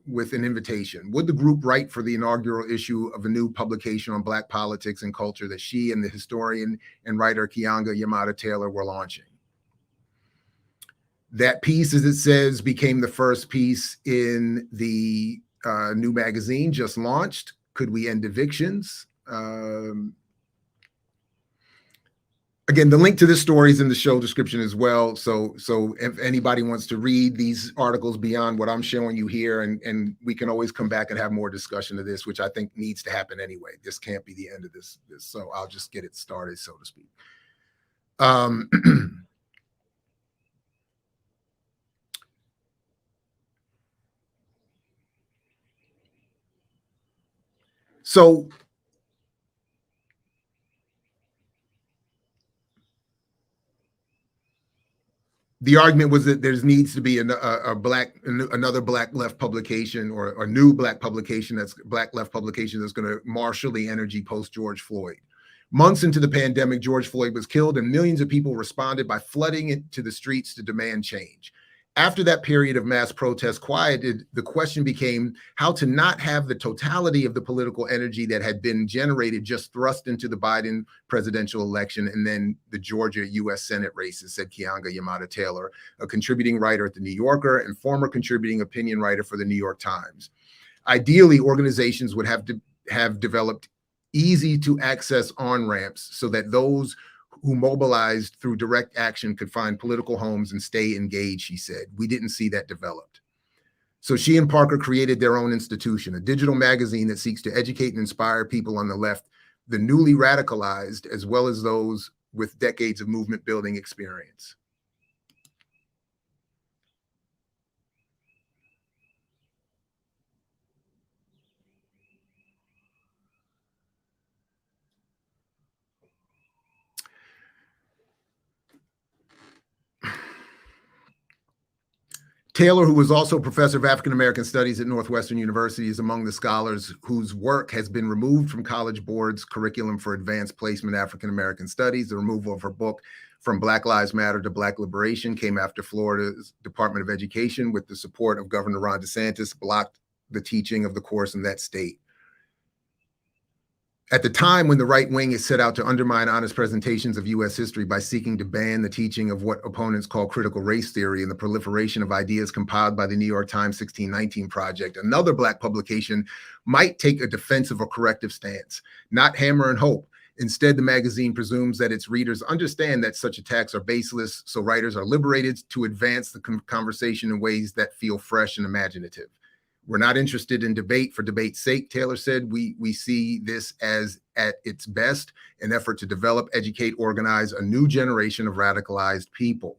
with an invitation. Would the group write for the inaugural issue of a new publication on Black politics and culture that she and the historian and writer QueenNjinga Yamada Taylor were launching? That piece, as it says, became the first piece in the new magazine just launched. Could we end evictions? Again, the link to this story is in the show description as well. So if anybody wants to read these articles beyond what I'm showing you here, and we can always come back and have more discussion of this, which I think needs to happen anyway. This can't be the end of this. So I'll just get it started, so to speak. So the argument was that there needs to be another Black left publication or a new Black publication that's Black left publication that's going to marshal the energy post George Floyd. Months into the pandemic, George Floyd was killed and millions of people responded by flooding into the streets to demand change. After that period of mass protest quieted, the question became how to not have the totality of the political energy that had been generated just thrust into the Biden presidential election and then the Georgia U.S. Senate races, said QueenNjinga Yamada Taylor, a contributing writer at The New Yorker and former contributing opinion writer for The New York Times. Ideally, organizations would have to have developed easy to access on-ramps so that those who mobilized through direct action could find political homes and stay engaged, she said. We didn't see that developed. So she and Parker created their own institution, a digital magazine that seeks to educate and inspire people on the left, the newly radicalized, as well as those with decades of movement building experience. Taylor, who was also professor of African-American studies at Northwestern University, is among the scholars whose work has been removed from College Board's curriculum for advanced placement African-American studies. The removal of her book, From Black Lives Matter to Black Liberation, came after Florida's Department of Education, with the support of Governor Ron DeSantis, blocked the teaching of the course in that state. At the time when the right wing is set out to undermine honest presentations of U.S. history by seeking to ban the teaching of what opponents call critical race theory and the proliferation of ideas compiled by the New York Times 1619 Project, another Black publication might take a defensive or corrective stance, not Hammer and Hope. Instead, the magazine presumes that its readers understand that such attacks are baseless, so writers are liberated to advance the conversation in ways that feel fresh and imaginative. We're not interested in debate for debate's sake, Taylor said. We see this as, at its best, an effort to develop, educate, organize a new generation of radicalized people.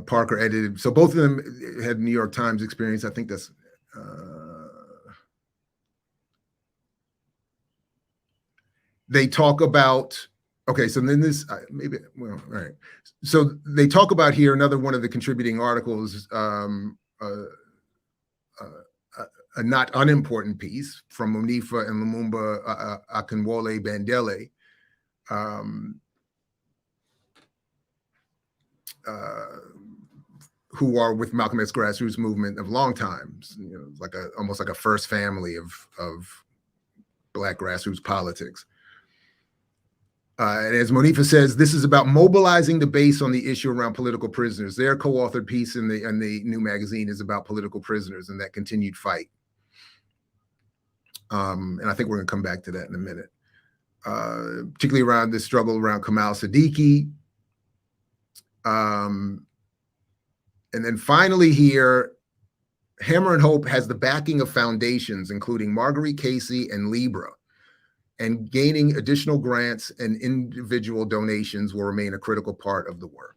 Parker edited, so both of them had New York Times experience. I think that's, they talk about, okay, so then this, maybe, well, all right. So they talk about here, another one of the contributing articles, a not unimportant piece from Munifa and Lumumba Akinwole Bandele, who are with Malcolm X grassroots movement of long times, you know, like almost like a first family of Black grassroots politics. And as Monifa says, this is about mobilizing the base on the issue around political prisoners. Their co-authored piece in the new magazine is about political prisoners and that continued fight. And I think we're going to come back to that in a minute, particularly around this struggle around Kamal Siddiqui. And then finally here, Hammer and Hope has the backing of foundations, including Marguerite Casey and Libra. And gaining additional grants and individual donations will remain a critical part of the work.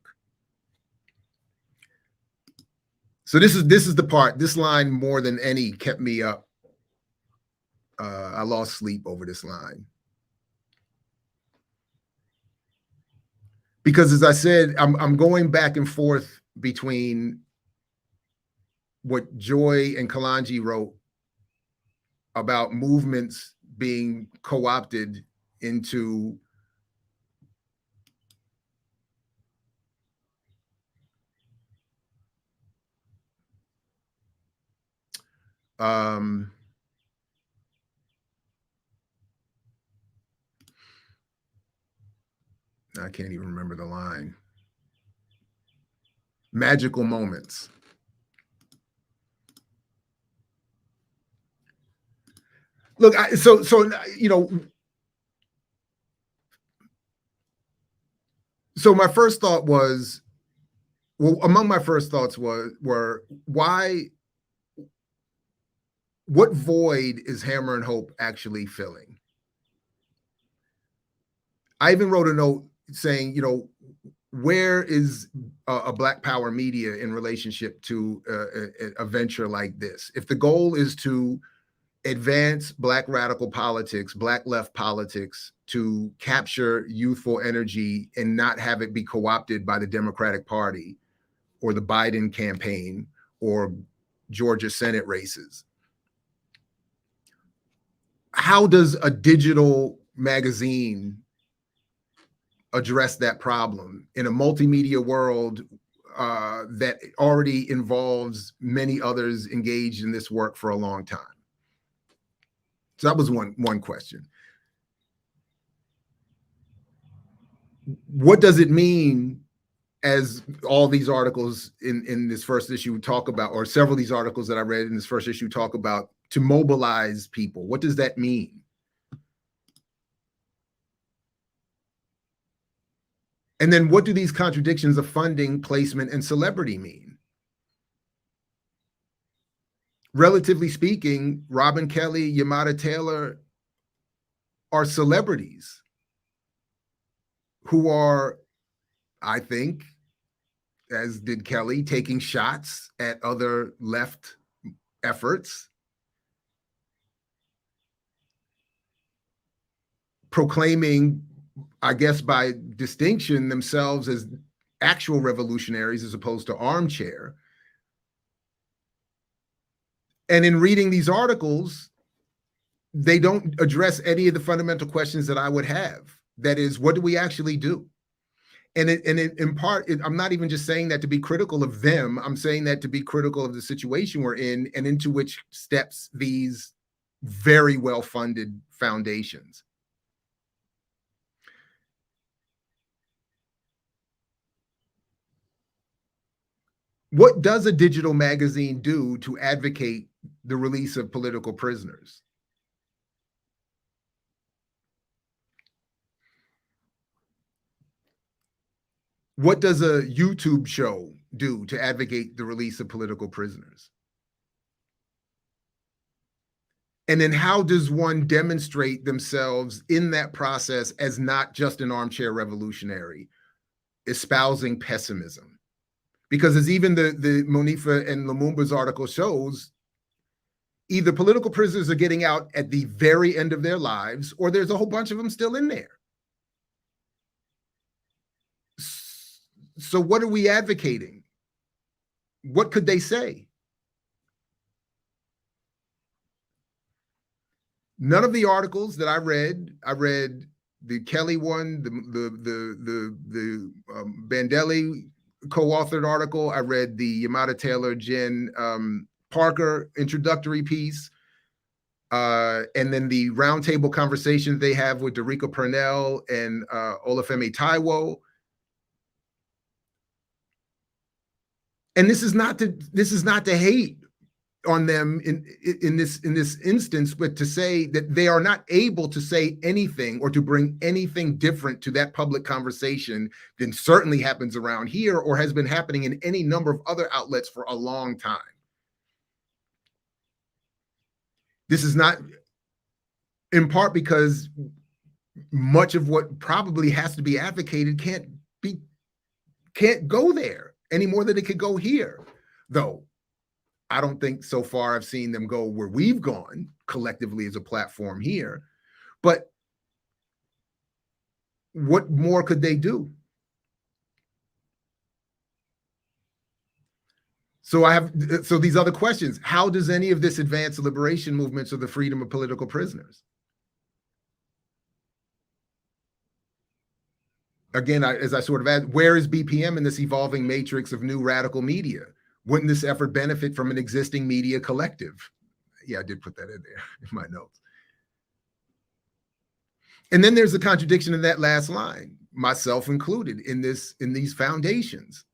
So this is the part, this line more than any kept me up. I lost sleep over this line. Because as I said, I'm going back and forth between what Joy and Kalanji wrote about movements being co-opted into I can't even remember the line. Magical moments. Look, so you know, so my first thought was, well, among my first thoughts were why, what void is Hammer and Hope actually filling? I even wrote a note saying, you know, where is a Black Power media in relationship to a venture like this? If the goal is to advance Black radical politics, Black left politics, to capture youthful energy and not have it be co-opted by the Democratic Party or the Biden campaign or Georgia Senate races. How does a digital magazine address that problem in a multimedia world that already involves many others engaged in this work for a long time? So that was one question. What does it mean, as all these articles in this first issue talk about, or several of these articles that I read in this first issue talk about, to mobilize people? What does that mean? And then what do these contradictions of funding, placement, and celebrity mean? Relatively speaking, Robin Kelly, Yamada Taylor are celebrities who are, I think, as did Kelly, taking shots at other left efforts, proclaiming, I guess by distinction, themselves as actual revolutionaries as opposed to armchair. And in reading these articles, they don't address any of the fundamental questions that I would have. That is, what do we actually do? And in part, I'm not even just saying that to be critical of them. I'm saying that to be critical of the situation we're in and into which steps these very well-funded foundations. What does a digital magazine do to advocate the release of political prisoners? What does a YouTube show do to advocate the release of political prisoners? And then how does one demonstrate themselves in that process as not just an armchair revolutionary, espousing pessimism? Because as even the Monifa and Lumumba's article shows, either political prisoners are getting out at the very end of their lives, or there's a whole bunch of them still in there. So what are we advocating? What could they say? None of the articles that I read the Kelly one, the Bandelli co-authored article. I read the Yamada Taylor, Jen Parker introductory piece. And then the roundtable conversation they have with Derica Purnell and Olufemi Taiwo. And this is not to hate on them in this instance, but to say that they are not able to say anything or to bring anything different to that public conversation than certainly happens around here or has been happening in any number of other outlets for a long time. This is not, in part because much of what probably has to be advocated can't go there any more than it could go here, though. I don't think so far I've seen them go where we've gone collectively as a platform here. But what more could they do? So these other questions. How does any of this advance the liberation movements or the freedom of political prisoners? Again, as I sort of add, where is BPM in this evolving matrix of new radical media? Wouldn't this effort benefit from an existing media collective? Yeah, I did put that in there in my notes. And then there's a contradiction in that last line, myself included in these foundations.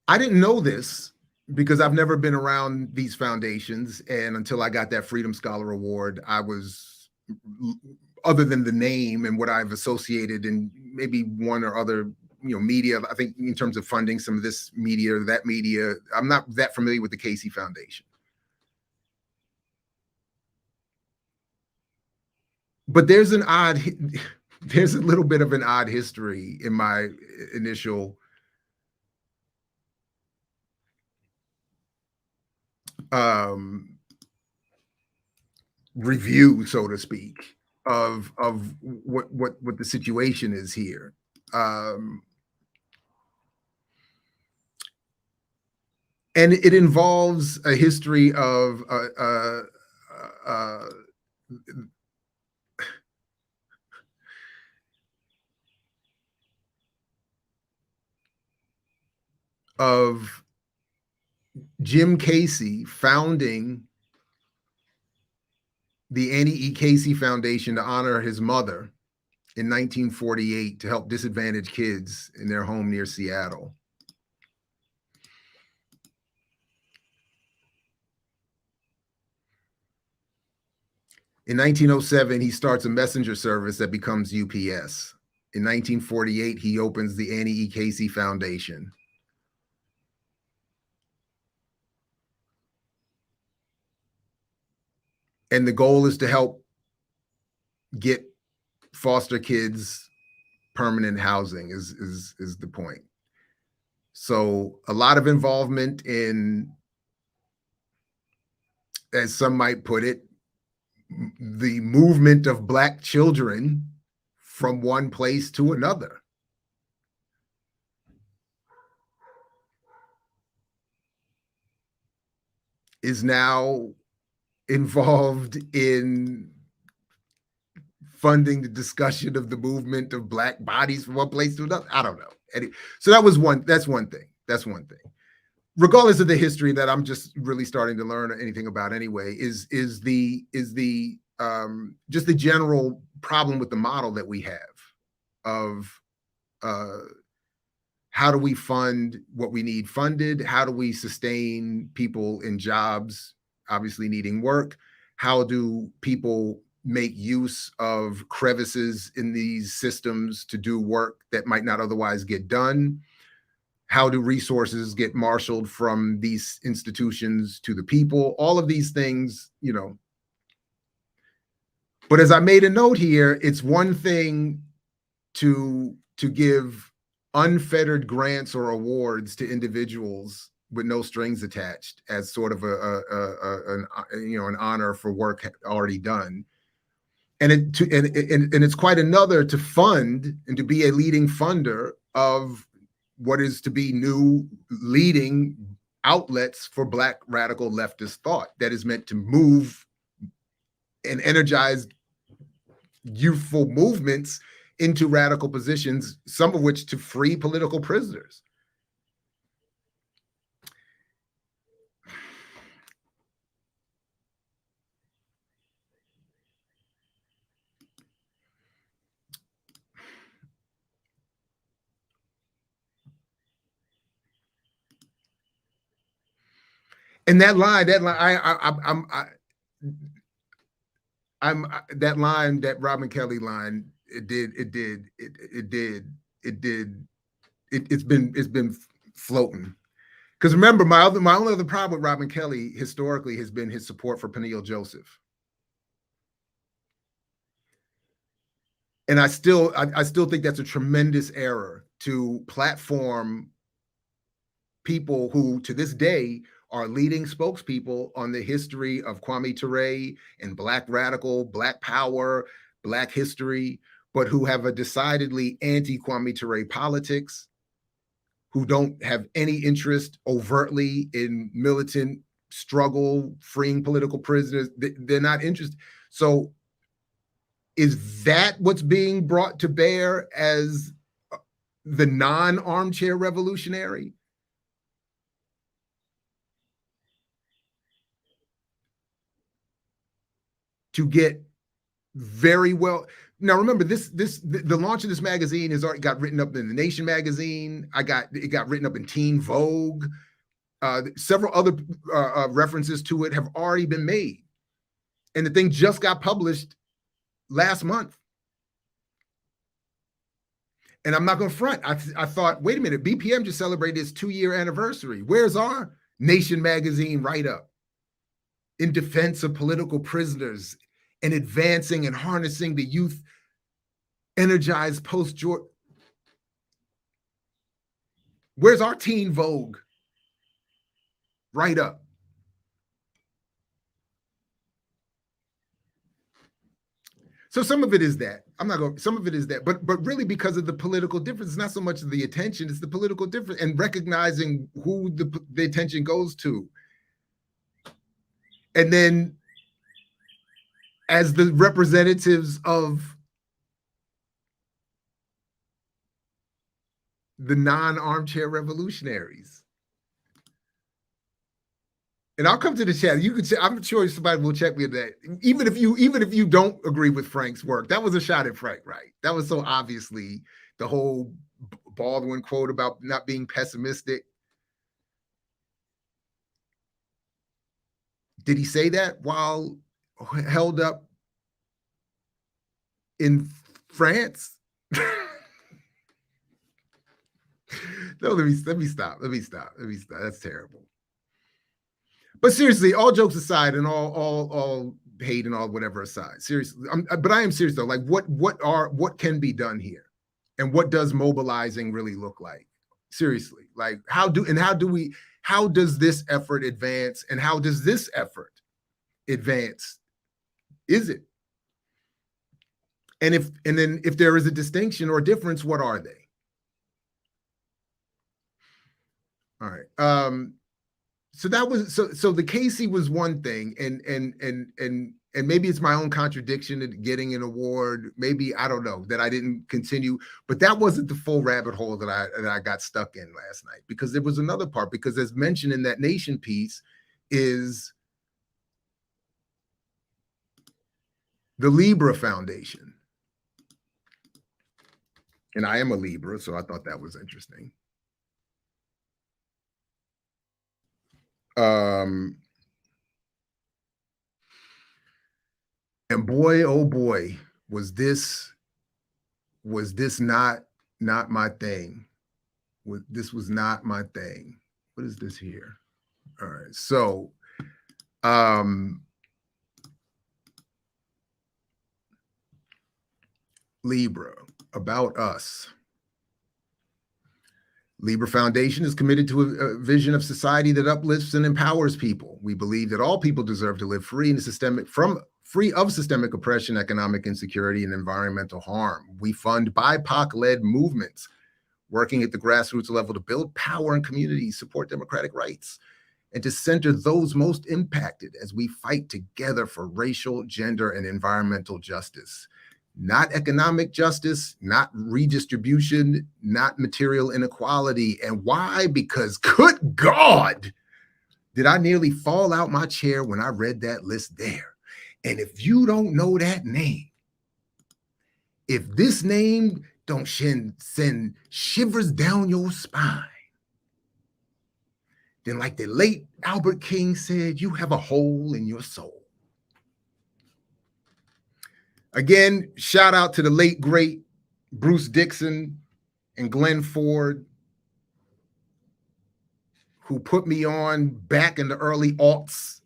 I didn't know this because I've never been around these foundations. And until I got that Freedom Scholar Award, I was, other than the name and what I've associated in maybe one or other, media, I think in terms of funding some of this media or that media, I'm not that familiar with the Casey Foundation. But there's a little bit of an odd history in my initial review, so to speak, of what the situation is here. And it involves a history of Jim Casey founding the Annie E. Casey Foundation to honor his mother in 1948 to help disadvantaged kids in their home near Seattle. In 1907, he starts a messenger service that becomes UPS. In 1948, he opens the Annie E. Casey Foundation. And the goal is to help get foster kids permanent housing is the point. So a lot of involvement in, as some might put it, the movement of Black children from one place to another. Is now involved in funding the discussion of the movement of Black bodies from one place to another. I don't know. So that's one thing. That's one thing. Regardless of the history that I'm just really starting to learn anything about anyway, is the just the general problem with the model that we have of how do we fund what we need funded? How do we sustain people in jobs obviously needing work? How do people make use of crevices in these systems to do work that might not otherwise get done? How do resources get marshaled from these institutions to the people? All of these things, But as I made a note here, it's one thing to give unfettered grants or awards to individuals with no strings attached as sort of an honor for work already done. And it's quite another to fund and to be a leading funder of what is to be new leading outlets for Black radical leftist thought that is meant to move and energize youthful movements into radical positions, some of which to free political prisoners. And that line, that line, that Robin Kelly line, it's been floating. Because remember, my only other problem with Robin Kelly historically has been his support for Peniel Joseph. And I still think that's a tremendous error to platform people who to this day are leading spokespeople on the history of Kwame Ture and Black radical, Black power, Black history, but who have a decidedly anti-Kwame Ture politics, who don't have any interest overtly in militant struggle, freeing political prisoners. They're not interested. So is that what's being brought to bear as the non-armchair revolutionary? To get very well. Now remember, the launch of this magazine has already got written up in The Nation magazine. It got written up in Teen Vogue. Several other references to it have already been made, and the thing just got published last month. And I'm not going to front. I thought, wait a minute, BPM just celebrated its 2-year anniversary. Where's our Nation magazine write-up in defense of political prisoners and advancing and harnessing the youth energized post-George? Where's our Teen Vogue write-up? So some of it is that. Some of it is that, but really because of the political difference, it's not so much the attention, it's the political difference and recognizing who the attention goes to. And then as the representatives of the non-armchair revolutionaries. And I'll come to the chat. You could say, I'm sure somebody will check me on that. Even if you don't agree with Frank's work, that was a shot at Frank, right? That was so obviously the whole Baldwin quote about not being pessimistic. Did he say that while held up in France? No, let me stop. That's terrible. But seriously, all jokes aside, and all hate and all whatever aside, seriously, but I am serious though. Like, what can be done here, and what does mobilizing really look like? Seriously, like how does this effort advance, and how does this effort advance? Is it? And if there is a distinction or difference, what are they? All right. So that was so the Casey was one thing, and maybe it's my own contradiction in getting an award. Maybe I don't know that I didn't continue, but that wasn't the full rabbit hole that I got stuck in last night, because there was another part. Because as mentioned in that Nation piece is the Libra Foundation, and I am a Libra, so I thought that was interesting. And boy, oh boy, was this not my thing. This was not my thing. What is this here? All right, so Libra, about us. Libra Foundation is committed to a vision of society that uplifts and empowers people. We believe that all people deserve to live free of systemic oppression, economic insecurity, and environmental harm. We fund BIPOC-led movements working at the grassroots level to build power in communities, support democratic rights, and to center those most impacted as we fight together for racial, gender, and environmental justice. not economic justice, not redistribution, not material inequality. And why? Because good God, did I nearly fall out my chair when I read that list there. And if you don't know that name, if this name don't send shivers down your spine, then like the late Albert King said, you have a hole in your soul. Again, shout out to the late, great Bruce Dixon and Glenn Ford, who put me on back in the early aughts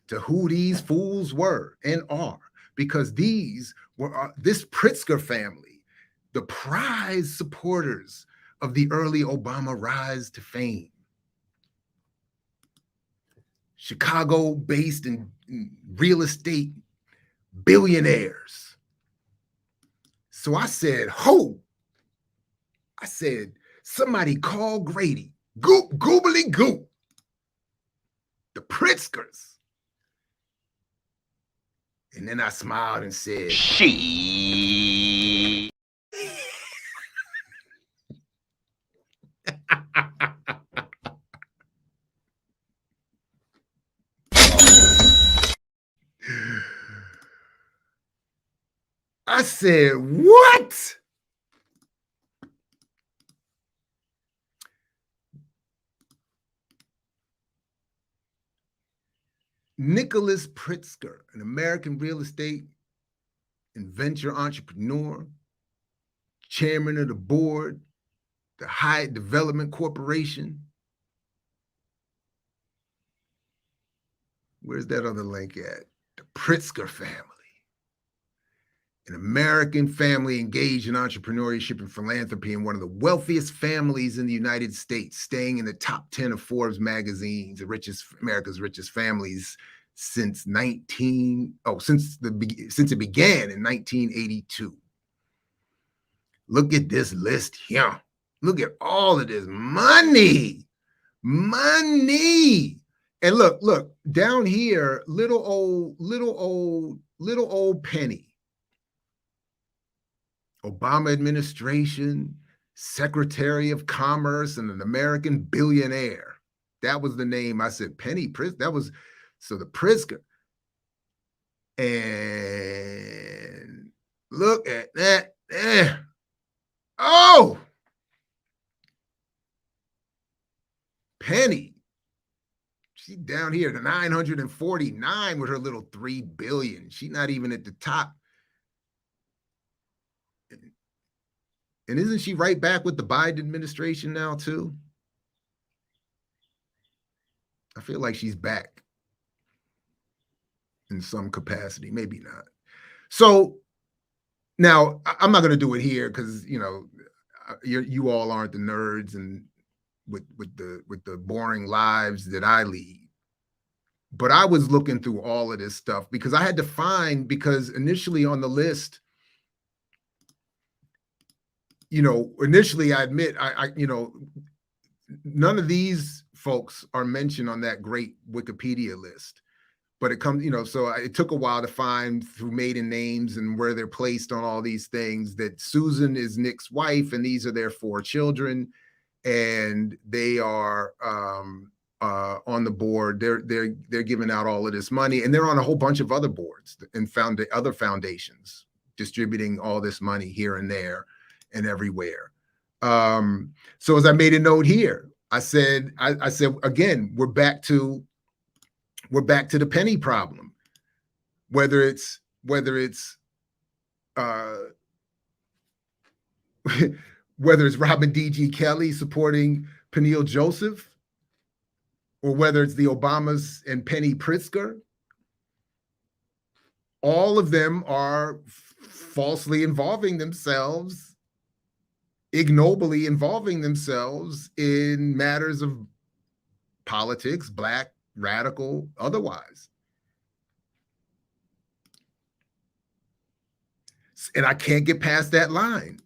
to who these fools were and are, because these were this Pritzker family, the prized supporters of the early Obama rise to fame. Chicago-based and real estate billionaires. So I said, ho! I said, somebody call Grady. Goop, goobly goop. The Pritzkers. And then I smiled and said, she. I said, what? Nicholas Pritzker, an American real estate and venture entrepreneur, chairman of the board, the Hyatt Development Corporation. Where's that other link at? The Pritzker family. An American family engaged in entrepreneurship and philanthropy and one of the wealthiest families in the United States, staying in the top 10 of Forbes magazine's America's richest families since it began in 1982. Look at this list here. Look at all of this money. Money. And look, down here, little old Penny. Obama administration, Secretary of Commerce, and an American billionaire. That was the name. I said, Penny Pritzker. That was, so the Pritzker. And look at that. Oh! Penny. She's down here to 949 with her little 3 billion. She's not even at the top. And isn't she right back with the Biden administration now, too? I feel like she's back in some capacity, maybe not. So now I'm not going to do it here because, you know, you all aren't the nerds and with the boring lives that I lead. But I was looking through all of this stuff because I had to find, because initially on the list, you know, initially I admit, you know, none of these folks are mentioned on that great Wikipedia list, but it comes, you know, so it took a while to find through maiden names and where they're placed on all these things that Susan is Nick's wife and these are their 4 children and they are on the board. They're giving out all of this money and they're on a whole bunch of other boards and found the other foundations distributing all this money here and there and everywhere. So as I made a note here, I said again, we're back to the penny problem. Whether it's whether it's Robin D.G. Kelly supporting Peniel Joseph, or whether it's the Obamas and Penny Pritzker, all of them are falsely involving themselves, ignobly involving themselves in matters of politics, black, radical, otherwise. And I can't get past that line.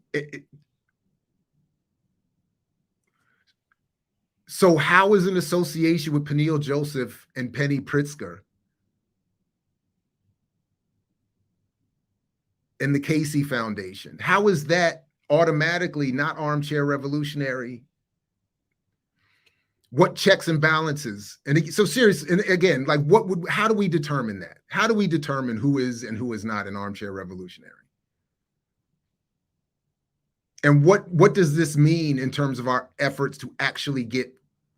So how is an association with Peniel Joseph and Penny Pritzker and the Casey Foundation. How is that automatically not armchair revolutionary? What checks and balances? And so serious, and again, like how do we determine that? How do we determine who is and who is not an armchair revolutionary? And what does this mean in terms of our efforts to actually get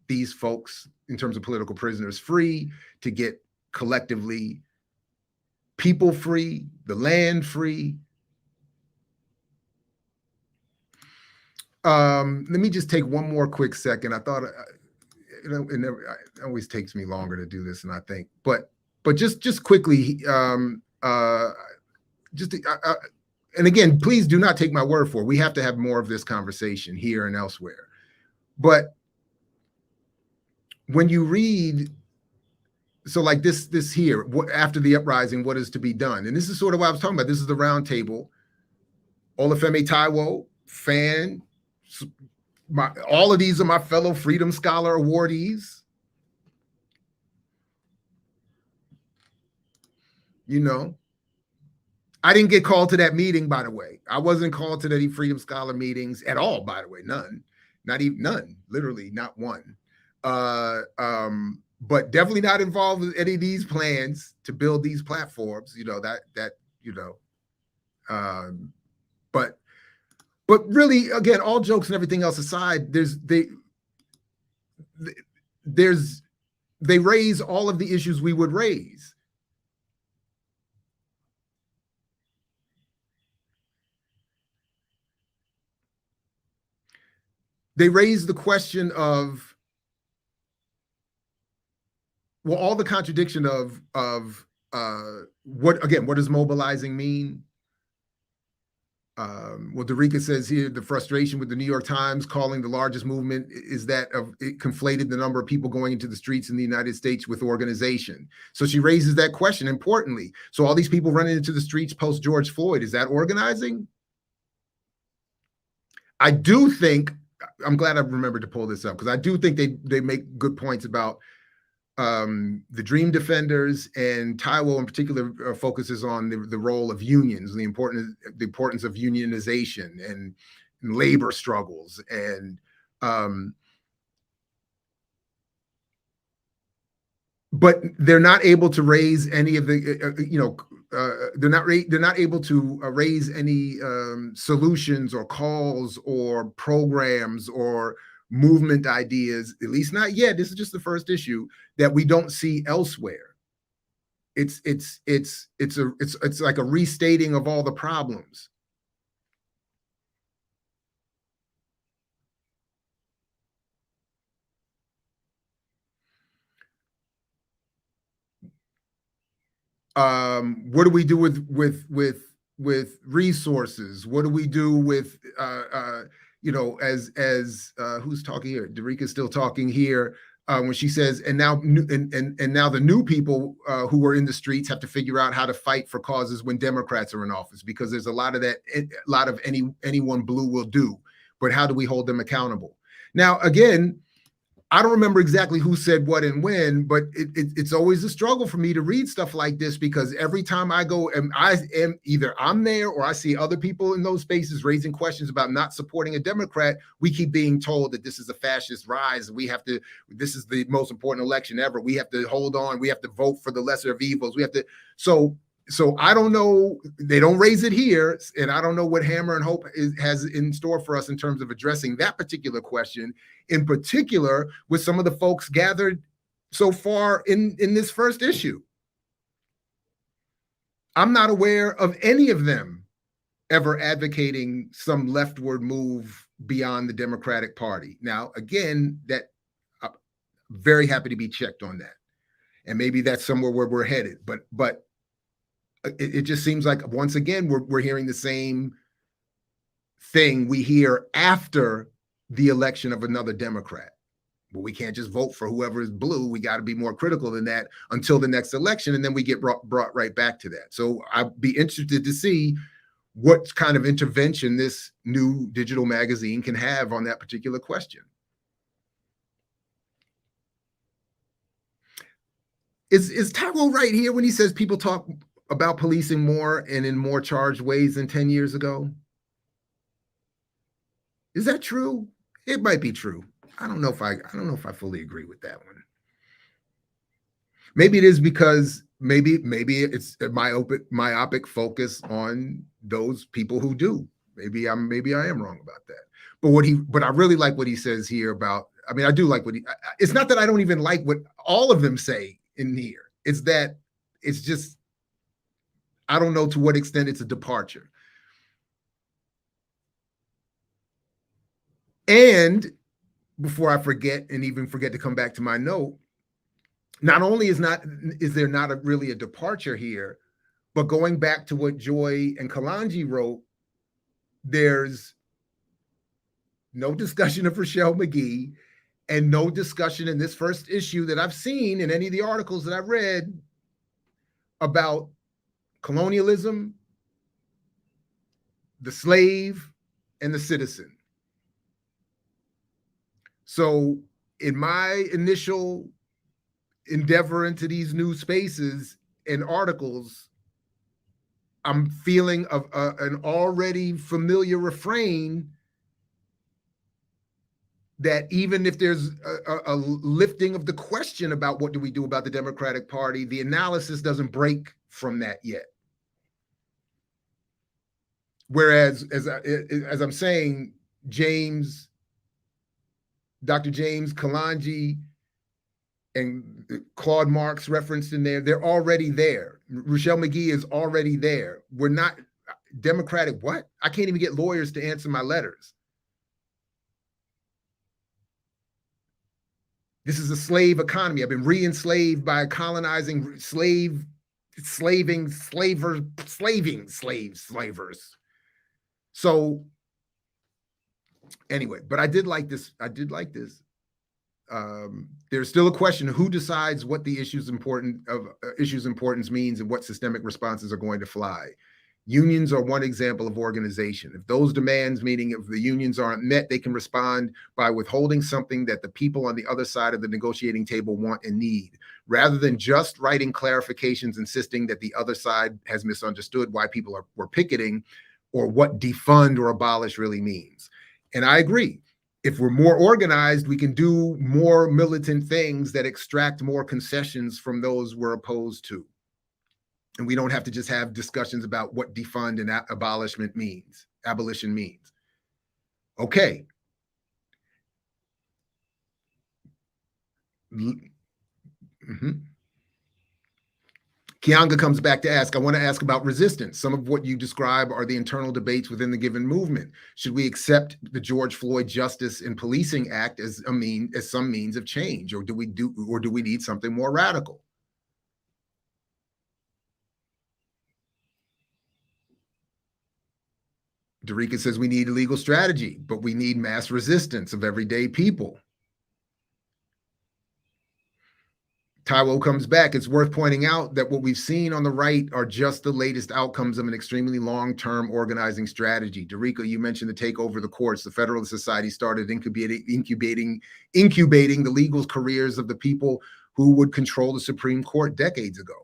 these folks, in terms of political prisoners, free, to get collectively people free, the land free? Let me just take one more quick second. I thought, it always takes me longer to do this than I think, but just quickly, and again, please do not take my word for it. We have to have more of this conversation here and elsewhere. But when you read, so like this here, after the uprising, what is to be done? And this is sort of what I was talking about. This is the round table. Olufemi Taiwo, Fan, all of these are my fellow Freedom Scholar awardees. You know, I didn't get called to that meeting, by the way. I wasn't called to the Freedom Scholar meetings at all, by the way. None, not even none, literally not one. But definitely not involved with any of these plans to build these platforms. You know, but really, again, all jokes and everything else aside, they raise all of the issues we would raise. They raise the question of, well, all the contradiction of what does mobilizing mean? Well, Derica says here, the frustration with the New York Times calling the largest movement is that it conflated the number of people going into the streets in the United States with organization. So she raises that question importantly. So all these people running into the streets post George Floyd, is that organizing? I do think, I'm glad I remembered to pull this up, because I do think they make good points about the Dream Defenders, and Taiwo in particular focuses on the role of unions, the importance of unionization and labor struggles, and but they're not able to raise any of the they're not able to raise any solutions or calls or programs or movement ideas, at least not yet. This is just the first issue that we don't see elsewhere. It's like a restating of all the problems. What do we do with resources? What do we do with you know, as who's talking here? Derica's still talking here when she says, and now the new people who are in the streets have to figure out how to fight for causes when Democrats are in office, because there's a lot of that, anyone blue will do, but how do we hold them accountable? Now, again, I don't remember exactly who said what and when, but it's always a struggle for me to read stuff like this, because every time I go and I'm there or I see other people in those spaces raising questions about not supporting a Democrat, we keep being told that this is a fascist rise. This is the most important election ever. We have to hold on. We have to vote for the lesser of evils. We have to, so I don't know, they don't raise it here, and I don't know what Hammer and Hope has in store for us in terms of addressing that particular question, in particular with some of the folks gathered so far in this first issue. I'm not aware of any of them ever advocating some leftward move beyond the Democratic Party. Now, again, that I'm very happy to be checked on that. And maybe that's somewhere where we're headed, but it just seems like, once again, we're hearing the same thing we hear after the election of another Democrat. But we can't just vote for whoever is blue. We got to be more critical than that until the next election, and then we get brought right back to that. So I'd be interested to see what kind of intervention this new digital magazine can have on that particular question. Is Taiwo right here when he says people talk about policing more and in more charged ways than 10 years ago? Is that true? It might be true. I don't know if I fully agree with that one. Maybe it is because maybe it's a myopic focus on those people who do. Maybe I am wrong about that. But I really like what he says here about, I mean, I do like what it's not that I don't even like what all of them say in here. It's that it's just, I don't know to what extent it's a departure. And before I forget to come back to my note, not only is there not really a departure here, but going back to what Joy and Kalanji wrote, there's no discussion of Rochelle MAGEE and no discussion in this first issue that I've seen in any of the articles that I've read about colonialism, the slave, and the citizen. So in my initial endeavor into these new spaces and articles, I'm feeling of an already familiar refrain that even if there's a lifting of the question about what do we do about the Democratic Party, the analysis doesn't break from that yet. Whereas, as I'm saying, Dr. James Kalanji and Claude Marx referenced in there, they're already there. Rochelle MAGEE is already there. We're not Democratic. What? I can't even get lawyers to answer my letters. This is a slave economy. I've been re-enslaved by colonizing slavers. So anyway, but I did like this. There's still a question of who decides what the issues importance means and what systemic responses are going to fly. Unions are one example of organization. If those demands, meaning if the unions aren't met, they can respond by withholding something that the people on the other side of the negotiating table want and need, rather than just writing clarifications insisting that the other side has misunderstood why people were picketing or what defund or abolish really means. And I agree. If we're more organized, we can do more militant things that extract more concessions from those we're opposed to. And we don't have to just have discussions about what defund and abolition means. Okay. Kianga comes back to ask, I want to ask about resistance. Some of what you describe are the internal debates within the given movement. Should we accept the George Floyd Justice and Policing Act as some means of change, or do we need something more radical? Darika says we need a legal strategy, but we need mass resistance of everyday people. Taiwo comes back. It's worth pointing out that what we've seen on the right are just the latest outcomes of an extremely long-term organizing strategy. Darika, you mentioned the takeover of the courts. The Federalist Society started incubating the legal careers of the people who would control the Supreme Court decades ago.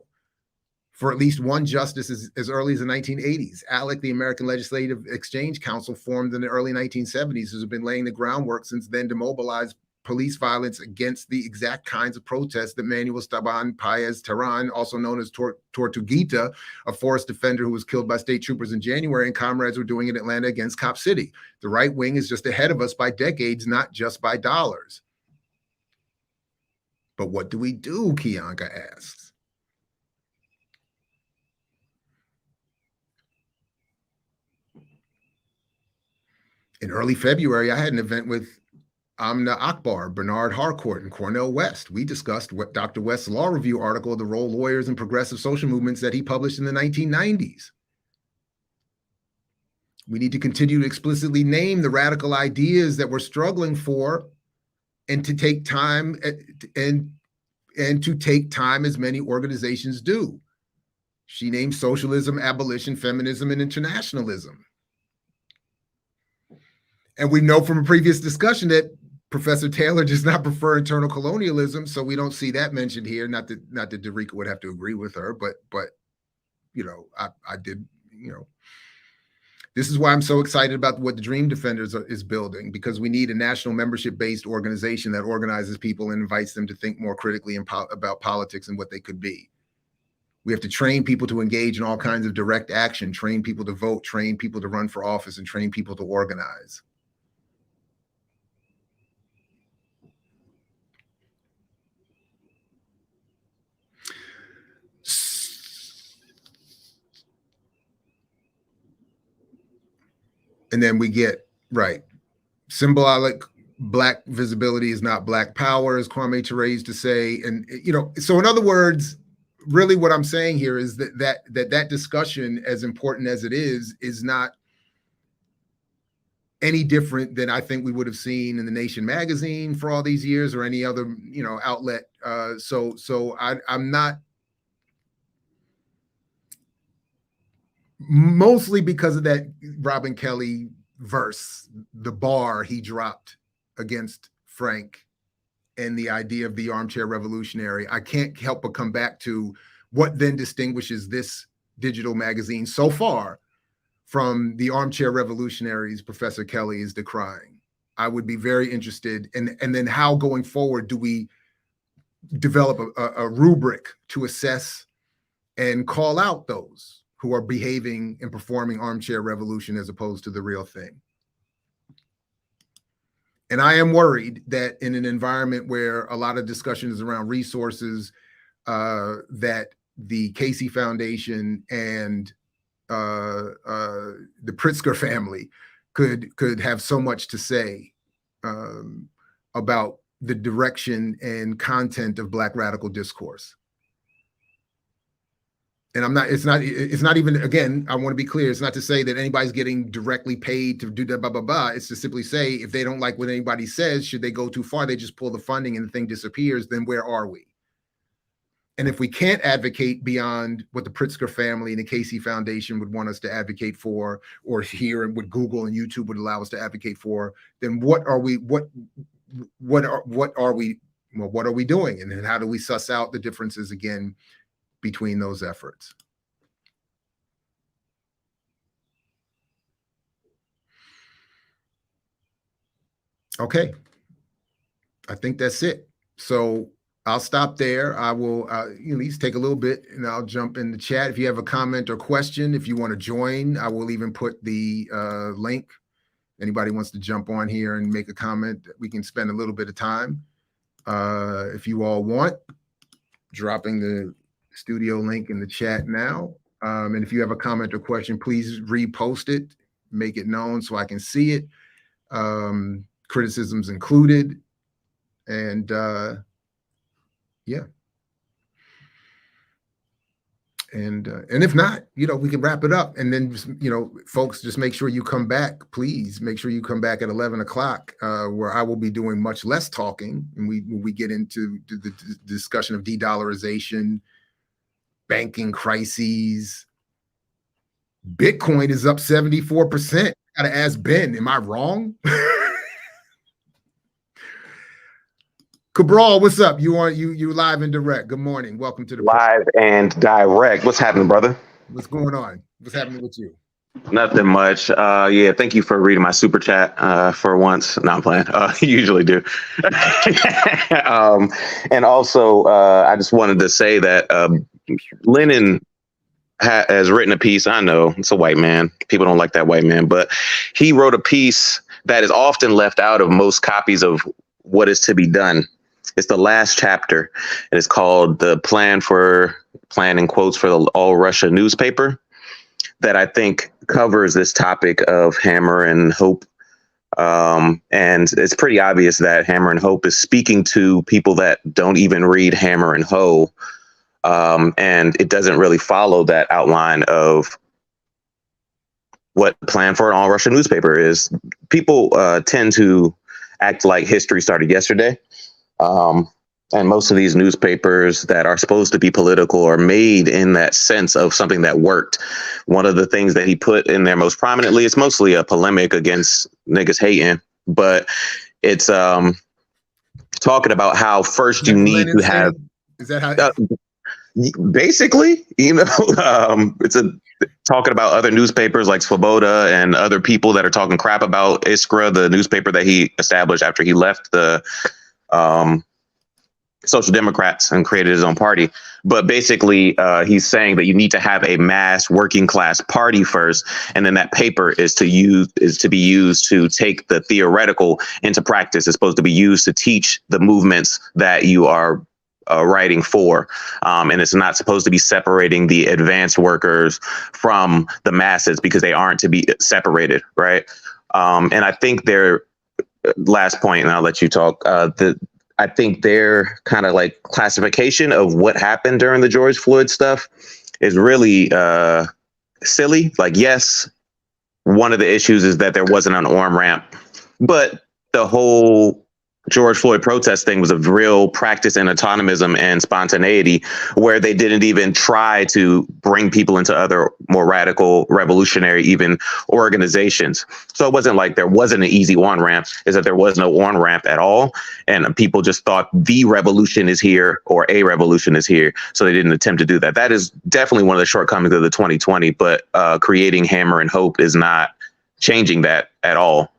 For at least one justice as early as the 1980s. ALEC, the American Legislative Exchange Council, formed in the early 1970s, has been laying the groundwork since then to mobilize police violence against the exact kinds of protests that Manuel Esteban Paez Terán, also known as Tortuguita, a forest defender who was killed by state troopers in January, and comrades were doing in Atlanta against Cop City. The right wing is just ahead of us by decades, not just by dollars. But what do we do, Kianka asks. In early February, I had an event with Amna Akbar, Bernard Harcourt, and Cornel West. We discussed what Dr. West's law review article, The Role Lawyers in Progressive Social Movements, that he published in the 1990s. We need to continue to explicitly name the radical ideas that we're struggling for, and to take time and to take time as many organizations do. She named socialism, abolition, feminism, and internationalism. And we know from a previous discussion that Professor Taylor does not prefer internal colonialism, so we don't see that mentioned here. Not that Darika would have to agree with her, but I did, this is why I'm so excited about what the Dream Defenders is building, because we need a national membership-based organization that organizes people and invites them to think more critically about politics and what they could be. We have to train people to engage in all kinds of direct action, train people to vote, train people to run for office, and train people to organize. And then we get, right, symbolic Black visibility is not Black power, as Kwame Ture used to say. And, so in other words, really what I'm saying here is that discussion, as important as it is not any different than I think we would have seen in the Nation magazine for all these years, or any other, outlet. So I'm not, mostly because of that Robin Kelly verse, the bar he dropped against Frank and the idea of the armchair revolutionary. I can't help but come back to what then distinguishes this digital magazine so far from the armchair revolutionaries Professor Kelly is decrying. I would be very interested in, and then how going forward do we develop a rubric to assess and call out those who are behaving and performing armchair revolution as opposed to the real thing. And I am worried that in an environment where a lot of discussion is around resources, that the Casey Foundation and the Pritzker family could have so much to say about the direction and content of Black radical discourse. And it's not even, again, I want to be clear, it's not to say that anybody's getting directly paid to do that, blah, blah, blah. It's to simply say, if they don't like what anybody says, should they go too far, they just pull the funding and the thing disappears, then where are we? And if we can't advocate beyond what the Pritzker family and the Casey Foundation would want us to advocate for, or hear and what Google and YouTube would allow us to advocate for, then what are we doing? And then how do we suss out the differences again between those efforts? Okay, I think that's it. So I'll stop there. I will at least take a little bit and I'll jump in the chat. If you have a comment or question, if you want to join, I will even put the link. Anybody wants to jump on here and make a comment, we can spend a little bit of time. If you all want, dropping the studio link in the chat now. And if you have a comment or question, please repost it, make it known so I can see it. Criticisms included. And yeah. And if not, we can wrap it up. And then, folks, just make sure you come back. Please make sure you come back at 11 o'clock, where I will be doing much less talking. And we get into the discussion of de-dollarization, banking crises. Bitcoin is up 74%. Gotta ask Ben, am I wrong? Cabral, what's up? You live and direct. Good morning. Welcome to the live and direct. What's happening, brother? What's going on? What's happening with you? Nothing much. Yeah, thank you for reading my super chat for once. No, I'm playing. You usually do. And also, I just wanted to say that Lennon has written a piece. I know it's a white man. People don't like that white man, but he wrote a piece that is often left out of most copies of What Is to Be Done. It's the last chapter, and it's called "The Plan in Quotes for the All Russia Newspaper," that I think covers this topic of Hammer and Hope. And it's pretty obvious that Hammer and Hope is speaking to people that don't even read Hammer and Ho. And it doesn't really follow that outline of what Plan for an All Russia Newspaper is. People tend to act like history started yesterday. And most of these newspapers that are supposed to be political are made in that sense of something that worked. One of the things that he put in there most prominently, it's mostly a polemic against niggas hating, but it's talking about how first you need to have. Is that how? Basically, it's talking about other newspapers like Svoboda and other people that are talking crap about Iskra, the newspaper that he established after he left the Social Democrats and created his own party. But basically, he's saying that you need to have a mass working class party first, and then that paper is to be used to take the theoretical into practice. It's supposed to be used to teach the movements that you are writing for, and it's not supposed to be separating the advanced workers from the masses, because they aren't to be separated, right? And I think their last point, and I'll let you talk. I think their kind of like classification of what happened during the George Floyd stuff is really silly. Like, yes, one of the issues is that there wasn't an on-ramp, but the whole George Floyd protest thing was a real practice in autonomism and spontaneity, where they didn't even try to bring people into other more radical, revolutionary, even organizations. So it wasn't like there wasn't an easy on-ramp, is that there was no on-ramp at all. And people just thought the revolution is here, or a revolution is here. So they didn't attempt to do that. That is definitely one of the shortcomings of the 2020, but creating Hammer and Hope is not changing that at all.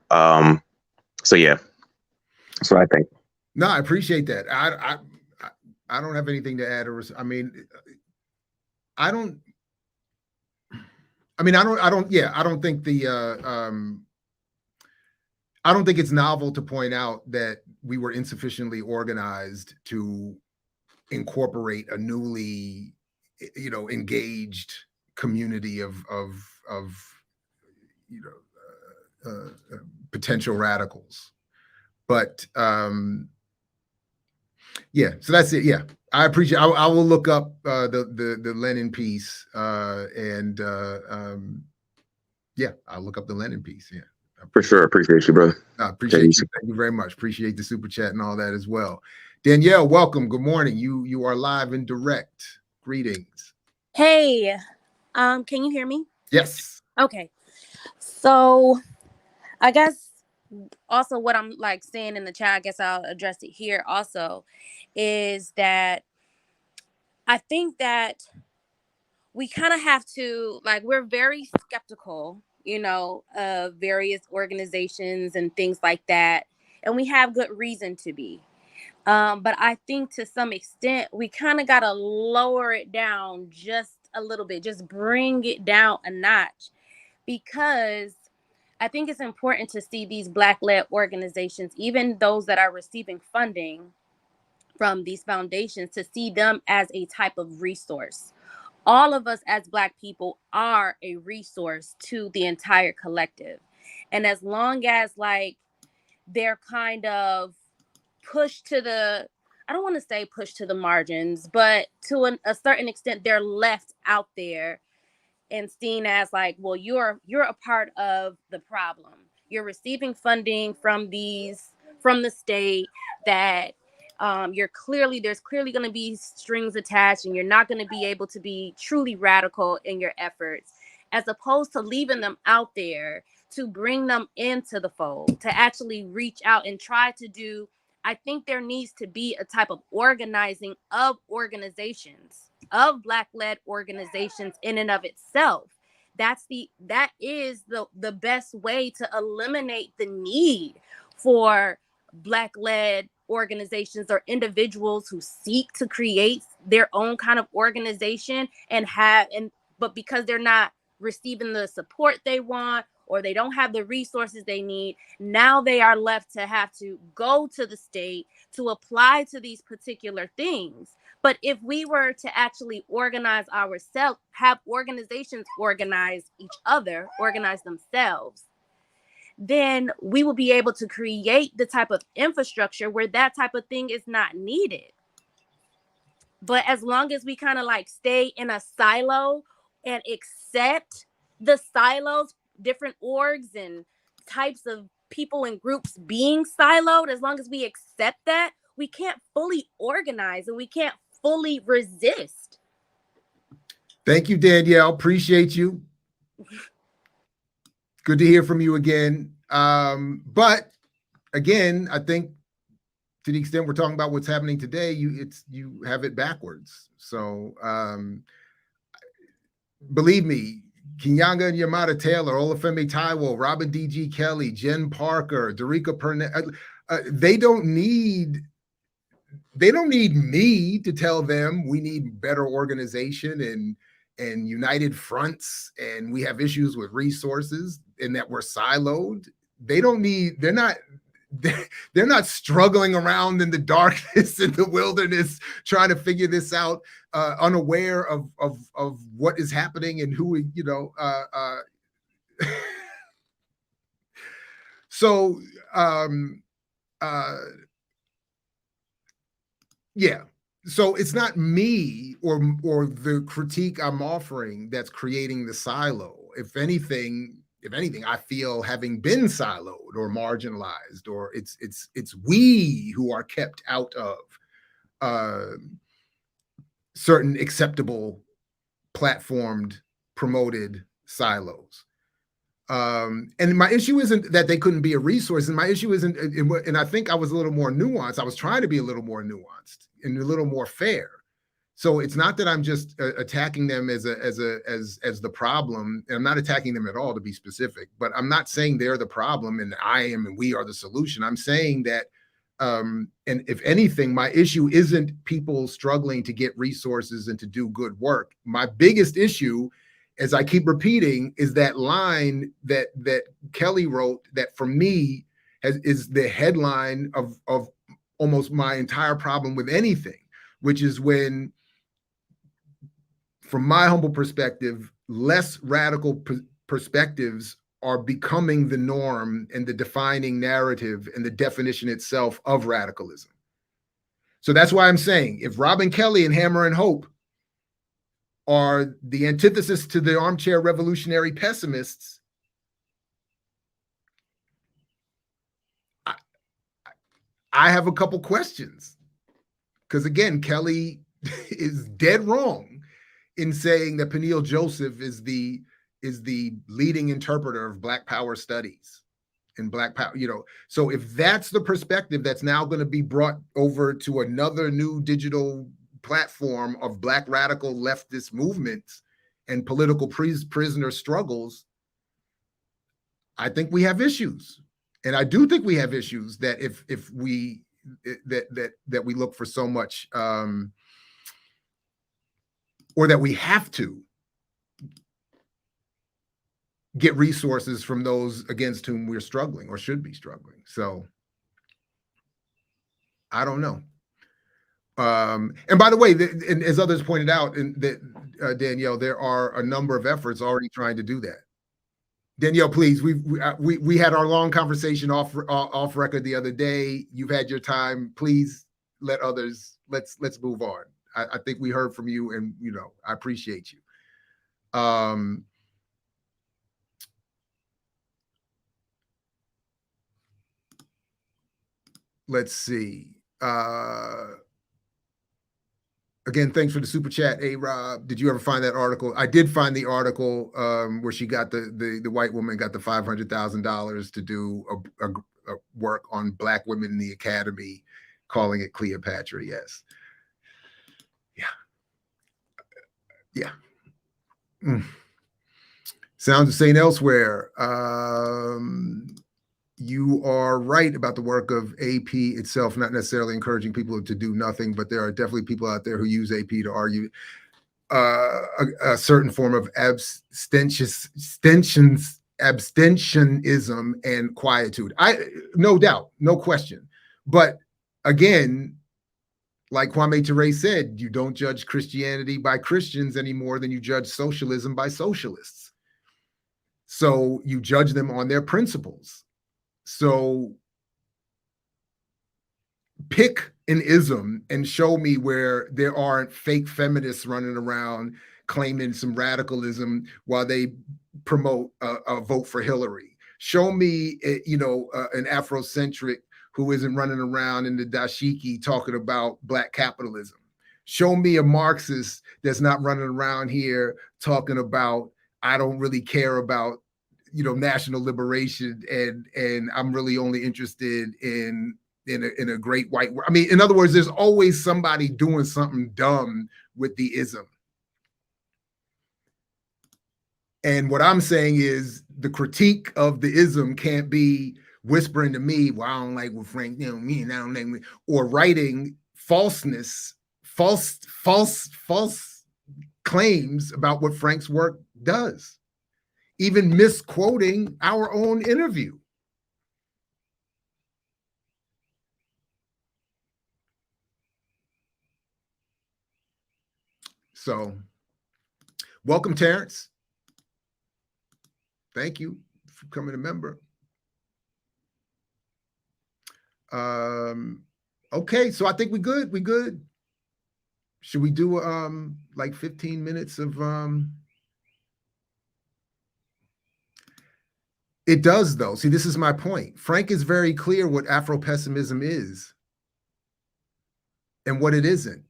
So yeah. That's what I think. No, I appreciate that. I don't have anything to add. I don't think I don't think it's novel to point out that we were insufficiently organized to incorporate a newly, engaged community of potential radicals. But so that's it. Yeah, I appreciate. I will look up the Lenin piece, and I'll look up the Lenin piece. Yeah, for sure. Appreciate you, brother. I appreciate you. Thank you very much. Appreciate the super chat and all that as well. Danielle, welcome. Good morning. You are live and direct. Greetings. Hey, can you hear me? Yes. Okay. So, I guess. Also, what I'm like saying in the chat, I guess I'll address it here also, is that I think that we kind of have to, like, we're very skeptical, of various organizations and things like that. And we have good reason to be. But I think to some extent, we kind of got to lower it down just a little bit, just bring it down a notch, because I think it's important to see these Black-led organizations, even those that are receiving funding from these foundations, to see them as a type of resource. All of us as Black people are a resource to the entire collective. And as long as they're kind of pushed to the, I don't want to say pushed to the margins, but to a certain extent, they're left out there and seen as well, you're a part of the problem. You're receiving funding from the state that there's clearly going to be strings attached, and you're not going to be able to be truly radical in your efforts, as opposed to leaving them out there to bring them into the fold, to actually reach out and try to do. I think there needs to be a type of organizing of organizations, of Black-led organizations in and of itself. That is the best way to eliminate the need for Black-led organizations or individuals who seek to create their own kind of organization but because they're not receiving the support they want, or they don't have the resources they need, now they are left to have to go to the state to apply to these particular things. But if we were to actually organize ourselves, have organizations organize each other, organize themselves, then we will be able to create the type of infrastructure where that type of thing is not needed. But as long as we kind of stay in a silo and accept the silos, different orgs and types of people and groups being siloed, as long as we accept that, we can't fully organize and we can't fully resist. Thank you, Danielle. Appreciate you. Good to hear from you again. But again, I think to the extent we're talking about what's happening today, you have it backwards. So believe me, QueenNjinga and Yamada Taylor, Olufemi Taiwo, Robin D.G. Kelly, Jen Parker, Derica Pernell, they don't need me to tell them we need better organization and united fronts, and we have issues with resources and that we're siloed. They're not struggling around in the darkness in the wilderness trying to figure this out, unaware of what is happening and who, so yeah. So it's not me or the critique I'm offering that's creating the silo. If anything, I feel having been siloed or marginalized, or it's we who are kept out of certain acceptable, platformed, promoted silos. And my issue isn't that they couldn't be a resource, and my issue isn't, and I think I was a little more nuanced. I was trying to be a little more nuanced and a little more fair. So it's not that I'm just attacking them as the problem. And I'm not attacking them at all, to be specific, but I'm not saying they're the problem and I am and we are the solution. I'm saying that, and if anything, my issue isn't people struggling to get resources and to do good work. My biggest issue, as I keep repeating, is that line that Kelly wrote that for me is the headline of almost my entire problem with anything, which is when, from my humble perspective, less radical perspectives are becoming the norm and the defining narrative and the definition itself of radicalism. So that's why I'm saying, if Robin Kelly and HammerAndHope are the antithesis to the armchair revolutionary pessimists, I have a couple questions. Because again, Kelly is dead wrong in saying that Peniel Joseph is the leading interpreter of Black Power studies and Black Power, So if that's the perspective that's now going to be brought over to another new digital platform of Black radical leftist movements and political prisoner struggles, I think we have issues. And I do think we have issues that if we that we look for so much, or that we have to get resources from those against whom we're struggling or should be struggling. So I don't know. And by the way, and as others pointed out, Danielle, there are a number of efforts already trying to do that. Danielle, please, we had our long conversation off record the other day. You've had your time. Please let others. Let's move on. I think we heard from you, and I appreciate you. Let's see. Again, thanks for the super chat, Rob. Did you ever find that article? I did find the article where she got the white woman got the $500,000 to do a work on Black women in the academy, calling it Cleopatra. Yes. Yeah. Sounds of St. Elsewhere. You are right about the work of AP itself, not necessarily encouraging people to do nothing, but there are definitely people out there who use AP to argue a certain form of abstentionism and quietude. No doubt, no question. But again, like Kwame Ture said, you don't judge Christianity by Christians any more than you judge socialism by socialists. So you judge them on their principles. So pick an ism and show me where there aren't fake feminists running around claiming some radicalism while they promote a vote for Hillary. Show me, an Afrocentric who isn't running around in the dashiki talking about Black capitalism. Show me a Marxist that's not running around here talking about, I don't really care about, national liberation, and I'm really only interested in, in a great white world. I mean, in other words, there's always somebody doing something dumb with the ism. And what I'm saying is the critique of the ism can't be whispering to me, well, I don't like what Frank, you know, me and I don't like me, or writing false claims about what Frank's work does, even misquoting our own interview. So, welcome, Terrence. Thank you for becoming a member. Okay, so I think we good. We good. Should we do like 15 minutes of It does though. See, this is my point. Frank is very clear what Afro-pessimism is and what it isn't.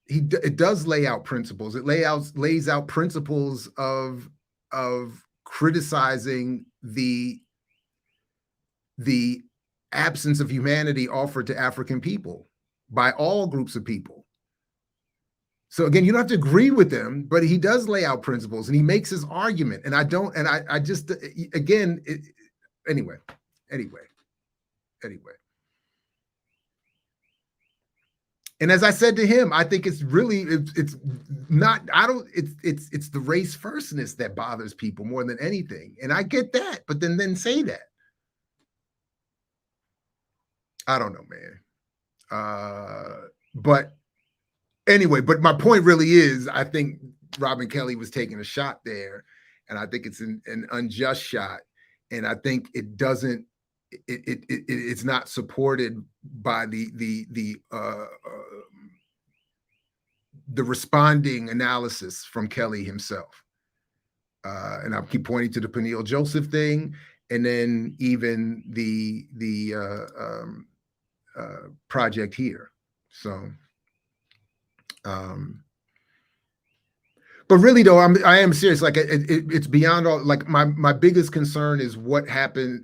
It does lay out principles. It lays out principles of criticizing the absence of humanity offered to African people by all groups of people. So again, you don't have to agree with them, but he does lay out principles and he makes his argument. And I just, again, anyway. And as I said to him, I think it's really, it's the race firstness that bothers people more than anything. And I get that, but then say that. I don't know, man. But anyway, but my point really is, I think Robin Kelly was taking a shot there, and I think it's an unjust shot. And I think it doesn't, it's not supported by the responding analysis from Kelly himself. And I'll keep pointing to the Peniel Joseph thing, and then even the project here. So, but really though, I am serious. Like it's beyond all. Like my biggest concern is what happened.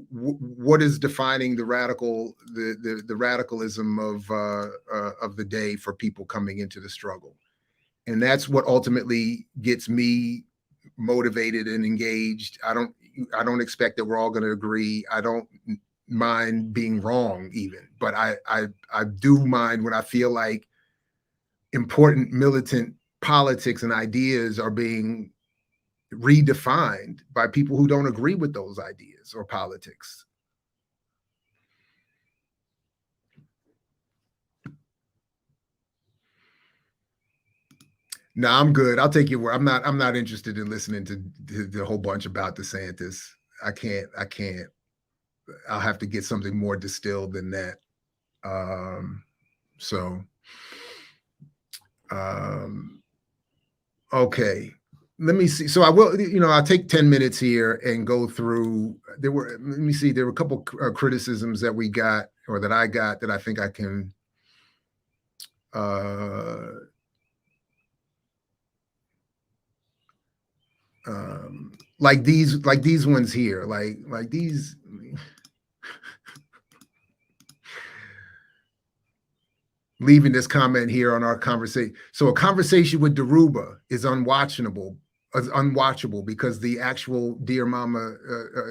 What is defining the radicalism of the day for people coming into the struggle, and that's what ultimately gets me motivated and engaged. I don't expect that we're all going to agree. I don't mind being wrong even, but I do mind when I feel like important militant politics and ideas are being redefined by people who don't agree with those ideas or politics. No, I'm good. I'll take your word. I'm not interested in listening to the whole bunch about DeSantis. I can't. I'll have to get something more distilled than that. Okay, let me see. So I will, I'll take 10 minutes here and go through. There were a couple criticisms that we got, or that I got, that I think I can like these ones here, like these. Leaving this comment here on our conversation. So a conversation with Dhoruba is unwatchable because the actual Dear Mama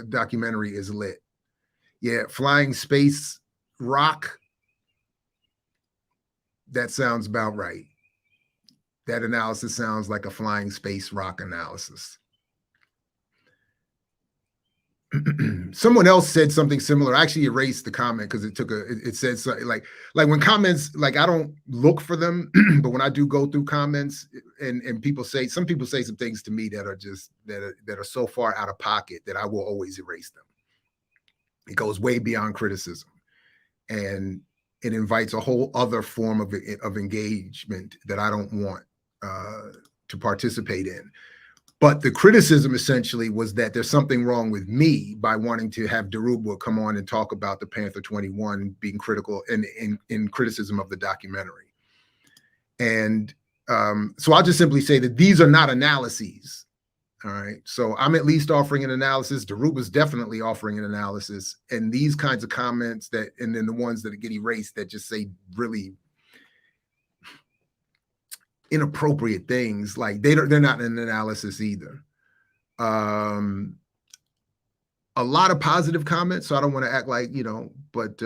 documentary is lit. Yeah, flying space rock. That sounds about right. That analysis sounds like a flying space rock analysis. Someone else said something similar. I actually erased the comment because it said something like when comments, like I don't look for them, but when I do go through comments and some people say some things to me that are just that are so far out of pocket that I will always erase them. It goes way beyond criticism, and it invites a whole other form of engagement that I don't want to participate in. But the criticism essentially was that there's something wrong with me by wanting to have Dhoruba come on and talk about the Panther 21 being critical in criticism of the documentary. And so I'll just simply say that these are not analyses All right. So I'm at least offering an analysis. Daruba's definitely offering an analysis. And these kinds of comments that, and then the ones that get erased that just say really inappropriate things, like they're not an analysis either. A lot of positive comments, so I don't want to act like, but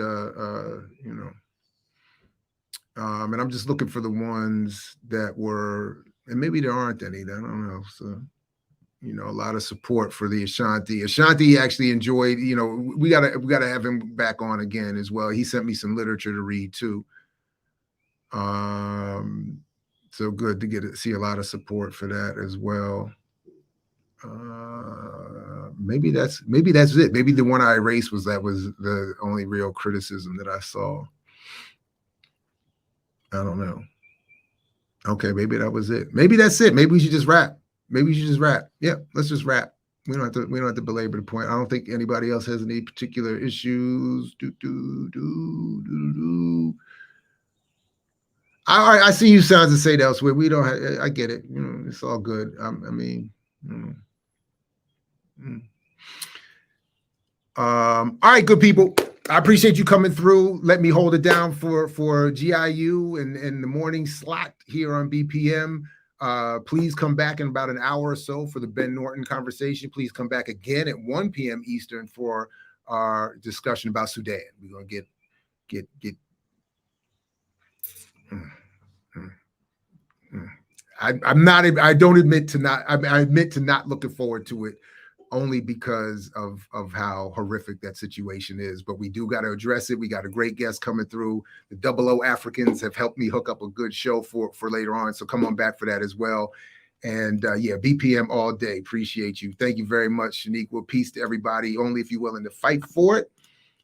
and I'm just looking for the ones that were, and maybe there aren't any, I don't know. So, a lot of support for the Ashanti. Ashanti actually enjoyed, we gotta have him back on again as well. He sent me some literature to read too. So good to see a lot of support for that as well. Maybe that's it. Maybe the one I erased was the only real criticism that I saw. I don't know. Okay, maybe that was it. Maybe that's it. Maybe we should just wrap. Yeah, let's just wrap. We don't have to belabor the point. I don't think anybody else has any particular issues. I see you sounds and say that elsewhere. We don't have, I get it. It's all good. All right, good people. I appreciate you coming through. Let me hold it down for GIU and the morning slot here on BPM. Please come back in about an hour or so for the Ben Norton conversation. Please come back again at 1 p.m. Eastern for our discussion about Sudan. We're gonna get. I admit to not looking forward to it, only because of how horrific that situation is. But we do got to address it. We got a great guest coming through. The 00 Africans have helped me hook up a good show for later on. So come on back for that as well. And yeah, BPM all day. Appreciate you. Thank you very much, Shaniqua. Peace to everybody. Only if you're willing to fight for it.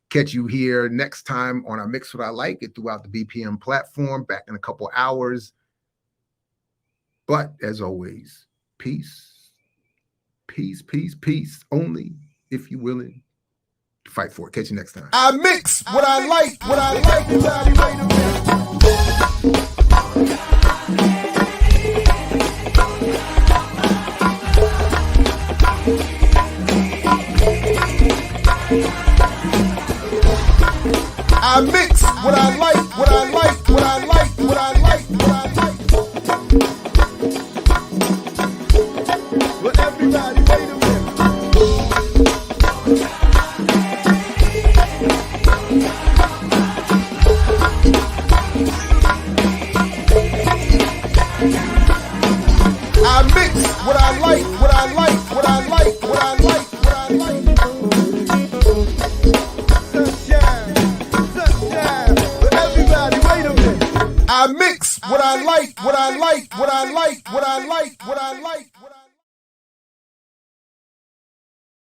Catch you here next time on our Mix What I Like it throughout the BPM platform. Back in a couple hours. But as always, peace. Peace, peace, peace. Only if you're willing to fight for it. Catch you next time. I mix what I like, what I like. I mix what I like, what I like, what I like, what I like, what I like. But everybody, wait a minute. I mix what I like, what I like, what I like, what I like, what I like. I mix what I like, what I like, what I like, what I like, what I like, what I like.